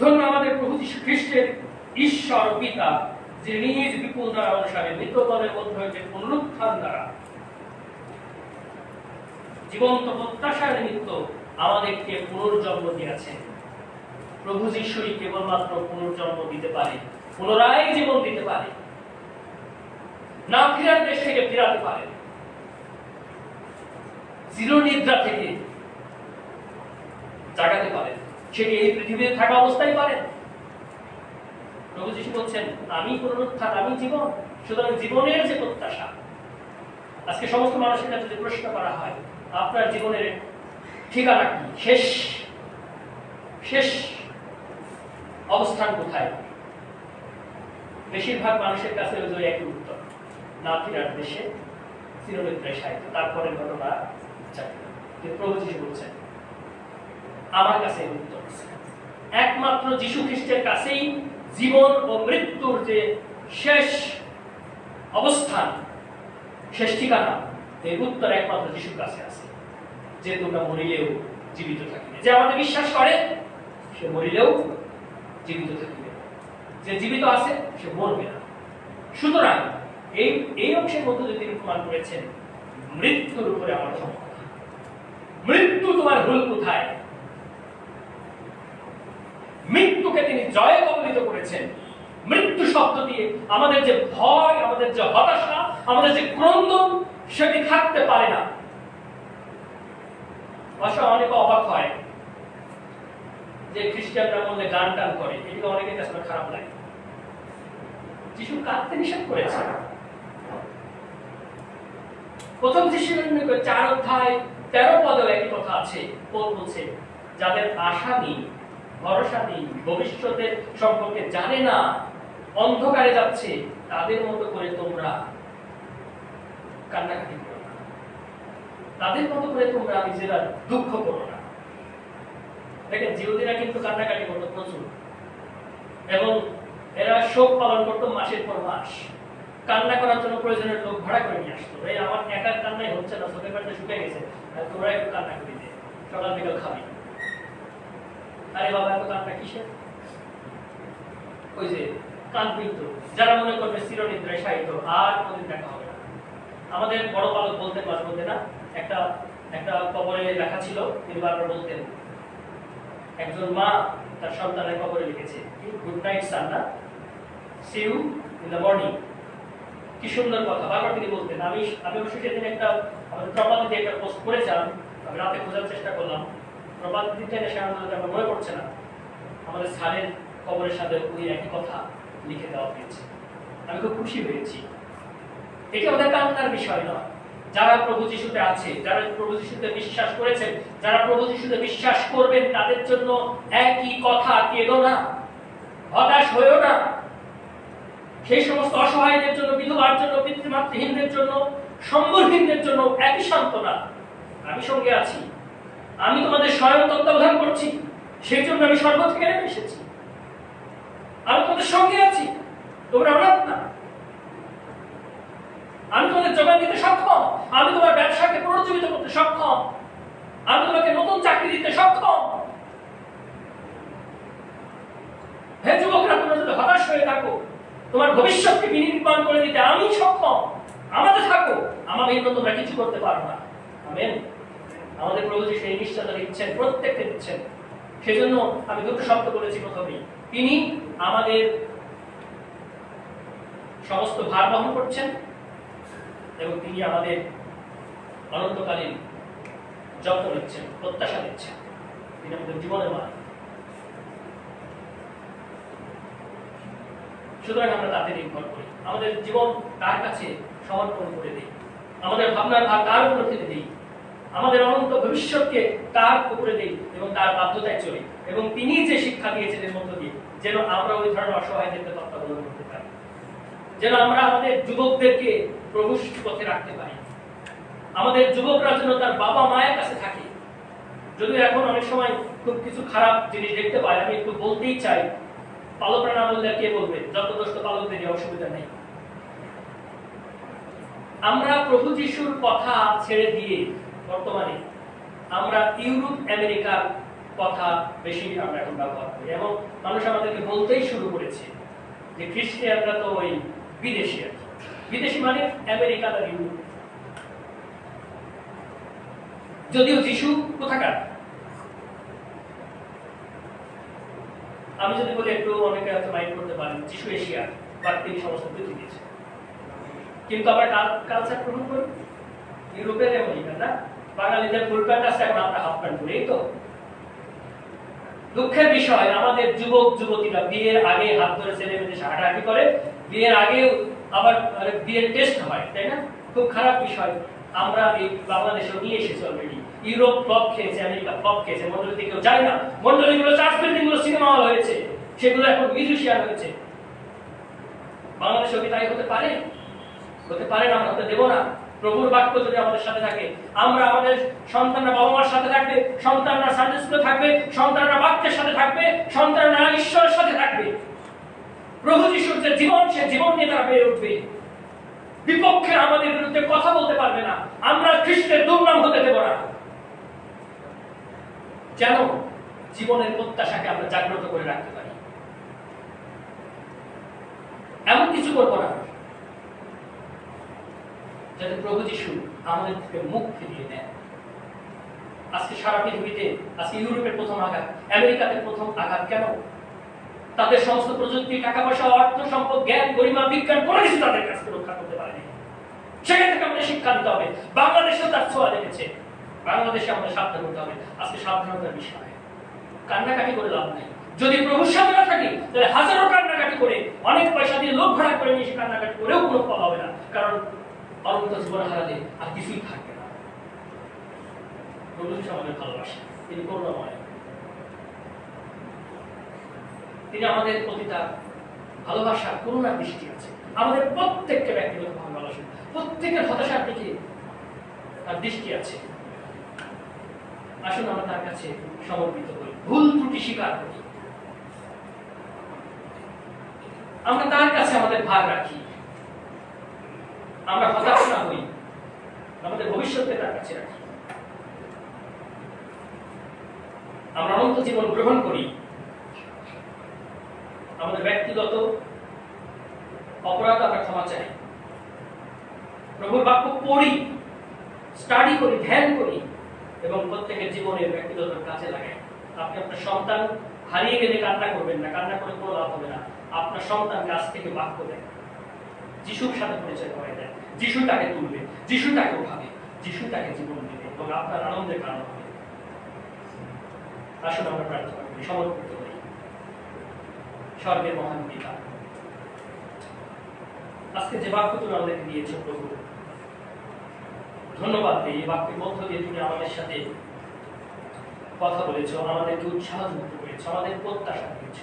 ধন্য আমাদের প্রভু যীশু খ্রিস্টের ঈশ্বর পিতা, যিনি নিজ বিপুল দ্বারা অনুসারে মৃতদের মধ্য হইতে পুনরুত্থান দ্বারা জীবন্ত প্রত্যাশার নিমিত্ত আমাদেরকে পুনর্জন্ম দিয়েছেন। প্রভু যীশুই কেবলমাত্র পুনর্জন্ম দিতে পারে, পুনরায় জীবন দিতে পারে, না ফিরার দেশ থেকে ফিরাতে পারে, চিরনিদ্রা থেকে জাগাতে পারে, সেটি এই পৃথিবীতে থাকা অবস্থায় পারে। প্রভু যীশু বলছেন আমি পুনরুত্থান, আমি জীবন। সুতরাং জীবনের যে প্রত্যাশা, আজকে সমস্ত মানুষের কাছে যদি প্রশ্ন করা হয় আপনার জীবনের ঠিকানা কি, শেষ অবস্থান কোথায়, বেশিরভাগ মানুষের কাছে ওই একই উত্তর, না ফিরার দেশে চিরনিদ্রায় সাহিত্য। তারপরে ঘটনা প্রভু যিশু বলছেন আমার কাছে উত্তর আছে। একমাত্র যিশু খ্রিস্টের কাছেই জীবন ও মৃত্যুর যে শেষ অবস্থান, শেষ ঠিকানা, এই উত্তর একমাত্র যিশুর কাছে আছে। যে তোমরা মরিলেও জীবিত থাকিবে, যে আমাদের বিশ্বাস করে সে মরিলেও জীবিত থাকিবে, যে জীবিত আছে সে মরবে না। সুতরাং এই অংশের মধ্যে যদি তিনি প্রমাণ করেছেন মৃত্যুর উপরে আমার ক্ষমতা, মৃত্যু তোমার ভুল কোথায়, মৃত্যুকে তিনি জয় কবলিত করেছেন। মৃত্যু শব্দ দিয়ে আমাদের যে ভয়, আমাদের যে হতাশা, আমাদের যে ক্রন্দন, সেটি থাকতে পারে না। অনেক অবাক হয় যে খ্রিস্টানরা মধ্যে গান টান করে, এটিকে অনেকের কাছে খারাপ লাগে। যিশু কাঁদতে নিষেধ করেছে। প্রথম যিশুর 4 অধ্যায় 13 পদেও একই কথা আছে। পৌল বলছে যাদের আশা নেই, ভরসা নেই, ভবিষ্যতের সম্পর্কে জানে না, অন্ধকারে যাচ্ছে, তাদের মতো করে তোমরা কান্নাকাটি করো না, তাদের মতো করে তোমরা নিজেরা দুঃখ করো না। দেখেন জিহুদীরা কিন্তু কান্নাকাটি করতো প্রচুর, এবং এরা শোক পালন করতো মাসের পর মাস। কান্না করার জন্য প্রয়োজনের লোক ভাড়া করে নিয়ে আসতো। এই আমার একার কান্নাই হচ্ছে না, চোখের পানিতে শুকিয়ে গেছে, তোমরা একটু কান্না করে দে, সকাল বিকাল খাবি। আরে বাবা এত কান্না কিসের? ওই যে কানবিদ্ধ যারা মনে করবে চিরনিদ্রায় সাহিত্য আর কোনদিন দেখা হবে না। আমাদের বড় পালক বলতেন মাঝে মধ্যে না, একটা কবরে লেখা ছিল, তিনি বারবার বলতেন, একজন মা তার সন্তানের কবরে লিখেছে গুড নাইট সান, না see you in the morning. কি সুন্দর কথা, বারবার তিনি বলতেন। আমি অবশ্যই সেদিন একটা আমাদের প্রপাতিতে একটা পোস্ট করেছিলাম, আমি রাতে খোঁজার চেষ্টা করলাম, প্রপাতিতে এসে আমার মনে পড়ছে না, আমাদের স্যারের কবরের সাথে ওই একই কথা লিখে দেওয়া হয়েছে। আমি খুব খুশি হয়েছি। এটি আমাদের কান্নার বিষয় নয়। যারা প্রভু যিশুতে আছে, যারা প্রভু যিশুতে বিশ্বাস করেছেন, যারা প্রভু যিশুতে বিশ্বাস করবেন, তাদের জন্য একই কথা, কেঁদো না, হতাশ হয়েও না। সেই সমস্ত অসহায়দের জন্য, বিধবার জন্য, পিতৃমাতৃহীনদের জন্য, সম্বলহীনদের জন্য একই সান্ত্বনা, আমি সঙ্গে আছি, আমি তোমাদের স্বয়ং তত্ত্বাবধান করছি, সেই জন্য আমি স্বর্গ থেকে নেমে এসেছি, আমি তোমাদের সঙ্গে আছি, তোমরা অনাথ না, আমি তোমাদের যোগান দিতে সক্ষম, আমি তোমার ব্যবসাকে পুনরুজ্জীবিত করতে সক্ষম, আমি তোমাকে নতুন চাকরি দিতে সক্ষম। হে যুবকরা, তোমরা যদি হতাশ হয়ে থাকো, তোমার ভবিষ্যৎকে বিনির্মাণ করে দিতে আমি সক্ষম, আমাদের থাকো, আমার ভিন্ন তোমরা কিছু করতে পারো না। আমেন। আমাদের প্রভু যে সেই নিশ্চয়তা দিচ্ছেন, প্রত্যেককে দিচ্ছেন। সেজন্য আমি দুটো শব্দ বলেছি প্রথমেই, তিনি আমাদের সমস্ত ভার বহন করছেন এবং তিনি আমাদের অনন্তকালীন যত্ন নিচ্ছেন, প্রত্যাশা দিচ্ছেন, তিনি আমাদের জীবনের মান। সুতরাং আমরা তাতে নির্ভর করি, আমাদের জীবন তার কাছে সমর্পণ করে দিই, আমাদের ভাবনার ভার তার উপর ফেলে দিই, আমাদের অনন্ত ভবিষ্যৎকে তার উপরে দিই এবং তার বাধ্যতায় চলি। এবং তিনি যে শিক্ষা দিয়েছেন এর মধ্য দিয়ে যেন আমরা ওই ধরনের অসহায়দেরকে তত্ত্বাবধান করতে পারি, যেন আমরা আমাদের যুবকদেরকে প্রভুর পথে রাখতে পারি, আমাদের যুবকরা যেন তার বাবা মায়ের কাছে থাকে। যদিও এখন অনেক সময় খুব কিছু খারাপ জিনিস দেখতে পাই, আমি একটু বলতেই চাই, পালকরা না বললে কে বলবে, যত দোষ পালকদেরই, অসুবিধা নেই। আমরা প্রভু যিশুর কথা ছেড়ে দিয়ে বর্তমানে আমরা ইউরোপ আমেরিকার কথা বেশি আমরা এখন ব্যবহার করি, এবং মানুষ আমাদেরকে বলতেই শুরু করেছে যে খ্রিস্টানরা তো ওই বিদেশি, আর বিদেশি মানে আমেরিকা আর ইউরোপ। যদিও যিশু কোথাকার, আমি যদি বলি একটু অনেকে হয়তো মাইন্ড করতে পারেন, যিশু এশিয়ার, বা তিনি সমস্ত পৃথিবীর, কিন্তু আমরা কালচার গ্রহণ করি ইউরোপের আমেরিকা না। বাঙালিদের ফুল প্যান্ট আছে, এখন আমরা হাফ প্যান্ট পরি। তো দুঃখের বিষয়, আমাদের যুবক যুবতীরা বিয়ের আগে হাত ধরে ছেলে মেয়েদের হাঁটাহাঁটি করে, বিয়ের আগে আবার বিয়ের টেস্ট হয়, তাই না? খুব খারাপ বিষয়, আমরা এই বাংলাদেশে নিয়ে এসেছি অলরেডি। ইউরোপ ফ্লপ খেয়েছে, আমেরিকা ফ্লপ খেয়েছে, মন্ডলীতে কেউ যায় না, মন্ডলীগুলো চার্চ বিল্ডিং গুলো সিনেমা হল হয়েছে, সেগুলো এখন মিউজিশিয়ান হয়েছে। বাংলাদেশে কি তাই হতে পারে? হতে পারে না, আমরা হতে দেব না। প্রভুর বাক্য যদি আমাদের সাথে থাকে, আমরা আমাদের সন্তানরা বাবা মার সাথে থাকবে, সন্তানরা সানডে স্কুলে থাকবে, সন্তানরা বাক্যের সাথে থাকবে, সন্তানরা ঈশ্বরের সাথে থাকবে। প্রভু যিশুর যে জীবন, সে জীবন নিয়ে তারা বেড়ে উঠবে। বিপক্ষে আমাদের বিরুদ্ধে কথা বলতে পারবে না। আমরা খ্রিস্টের দুর্নাম হতে দেব না। যেন জীবনের প্রত্যাশাকে আমরা জাগ্রত করে রাখতে পারি। এমন কিছু করবো না যাতে প্রভু যিশু আমাদের থেকে মুখ ফিরিয়ে দেন। আজকে সারা পৃথিবীতে, আজকে ইউরোপের প্রথম আঘাত, আমেরিকাতে প্রথম আঘাত কেন? তাদের সমস্ত প্রযুক্তি, টাকা পয়সা, অর্থ সম্পদ, জ্ঞান, গরিমা, বিজ্ঞান কোনো কিছু তাদের কাছে রক্ষা করতে পারেনি। সেখান থেকে আমাদের শিক্ষা নিতে হবে। বাংলাদেশেও তার ছোঁয়া লেগেছে, বাংলাদেশে আমাদের সাবধান হতে হবে। আজকে সাবধানতার বিষয়, কান্নাকাটি করে লাভ নাই। যদি প্রভুর সাথে না থাকি, তাহলে হাজারো কান্নাকাটি করে, অনেক পয়সা দিয়ে লোক ভাড়া করে নিয়ে কান্নাকাটি করেও কোনো ফল হবে না, কারণ অনন্ত জীবন হারালে আর কিছুই থাকবে না। প্রভু যিশু আমাদের ভালোবাসে, তিনি করুণাময়, তিনি আমাদের প্রতি তার ভালোবাসা, করুণার দৃষ্টি আছে। আমাদের প্রত্যেককে ব্যক্তিগতভাবে ভালোবাসেন, প্রত্যেকের হতাশার দিকে তার দৃষ্টি আছে। আসুন আমরা তার কাছে সমর্পিত হই, ভুল ত্রুটি স্বীকার করি, আমরা তার কাছে আমাদের ভার রাখি, আমরা হতাশ না হই, আমাদের ভবিষ্যৎকে তার কাছে রাখি, আমরা অনন্ত জীবন গ্রহণ করি। আমাদের ব্যক্তিগত অপরাধ আমরা ক্ষমা চাই, প্রভুর বাক্য পড়ি, স্টাডি করি, ধ্যান করি এবং প্রত্যেকের জীবনের ব্যক্তিগত কাজে লাগাই। আপনি আপনার সন্তান হারিয়ে গেলে কান্না করবেন না, কান্না করে কোনো লাভ হবে না। আপনার সন্তান কাছ থেকে বাক্য দেন, যিশুর সাথে পরিচয় করাই দেন, যিশু তাকে তুলবে, যিশু তাকে উঠাবে, যিশু তাকে জীবন দেবে এবং আপনার আনন্দের কারণ হবে। আসুন আমরা প্রার্থনা করি, সমর্পিত করি। স্বর্গের মহান পিতা, আজকে যে বাক্য তুমি আমাদেরকে দিয়েছ প্রভু, ধন্যবাদ দিই। এই বাক্যের মধ্য দিয়ে তুমি আমাদের সাথে কথা বলেছ, আমাদেরকে উৎসাহ যুক্ত করেছ, আমাদের প্রত্যাশা দিয়েছ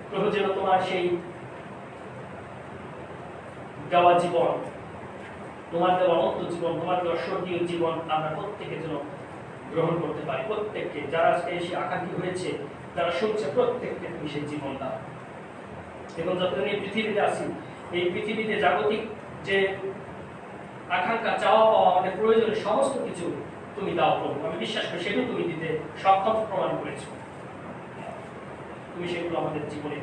প্রভু, যেন তোমার সেই দেওয়া জীবন, তোমার দেওয়া অনন্ত জীবন, তোমার দেওয়া স্বর্গীয় জীবন আমরা প্রত্যেকে যেন গ্রহণ করতে পারি। প্রত্যেককে, যারা আজকে এসে আকাঙ্ক্ষী হয়েছে, যারা শুনছে, প্রত্যেককে তুমি সেই জীবন দাও। এবং যতদিন এই পৃথিবীতে আসি, এই পৃথিবীতে জাগতিক যে আকাঙ্ক্ষা, চাওয়া পাওয়া, আমাদের প্রয়োজনীয় সমস্ত কিছু তুমি দাও প্রভু। আমি বিশ্বাস করি সেগুলো তুমি দিতে সক্ষম প্রমাণ করেছো। তুমি সেগুলো আমাদের জীবনে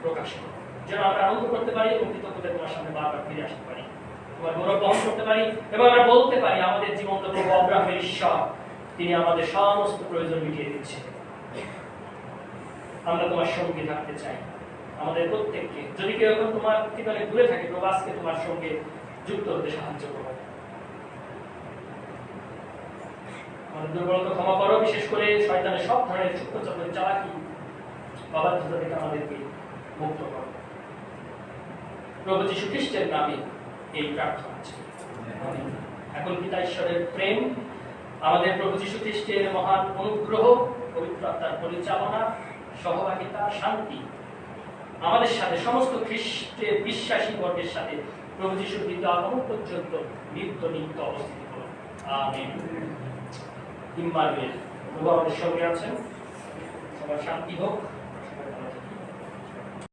প্রকাশ করো, যেন আমরা আনন্দ করতে পারি এবং কৃতজ্ঞতা তোমার সামনে বারবার ফিরে আসতে পারি, তোমার গৌরব বহন করতে পারি এবং আমরা বলতে পারি আমাদের জীবন তো প্রভু আব্রাহামের ঈশ্বর, তিনি আমাদের সমস্ত প্রয়োজন মিটিয়ে দিচ্ছে। আমরা তোমার সঙ্গে থাকতে চাই, আমাদের প্রত্যেককে। যদি কেউ এখন তোমার থেকে অনেক দূরে থাকে, প্রভু আজকে তোমার সঙ্গে যুক্ত হতে সাহায্য করো। আমাদের দুর্বলতা ক্ষমা করো, বিশেষ করে শয়তানের সব ধরনের সূক্ষ্ম চক্রের চালাকি, অবাধ্যতা থেকে আমাদেরকে মুক্ত করো। প্রভু যীশু খ্রিস্টের নামে এই প্রার্থনা আছে। এখন পিতা ঈশ্বরের প্রেম, আমাদের প্রভু যীশু খ্রিস্টের মহান অনুগ্রহ, পবিত্র আত্মার পরিচালনা, সহভাগিতা, শান্তি আমাদের সাথে, সমস্ত খ্রিস্টের বিশ্বাসী বর্গের সাথে প্রভু যীশুর দ্বিতীয় আগমন পর্যন্ত নিত্য নিত্য অবস্থিত করো। আমেন। ইম্মানুয়েল, প্রভু আমাদের সঙ্গে আছেন। সবার শান্তি হোক।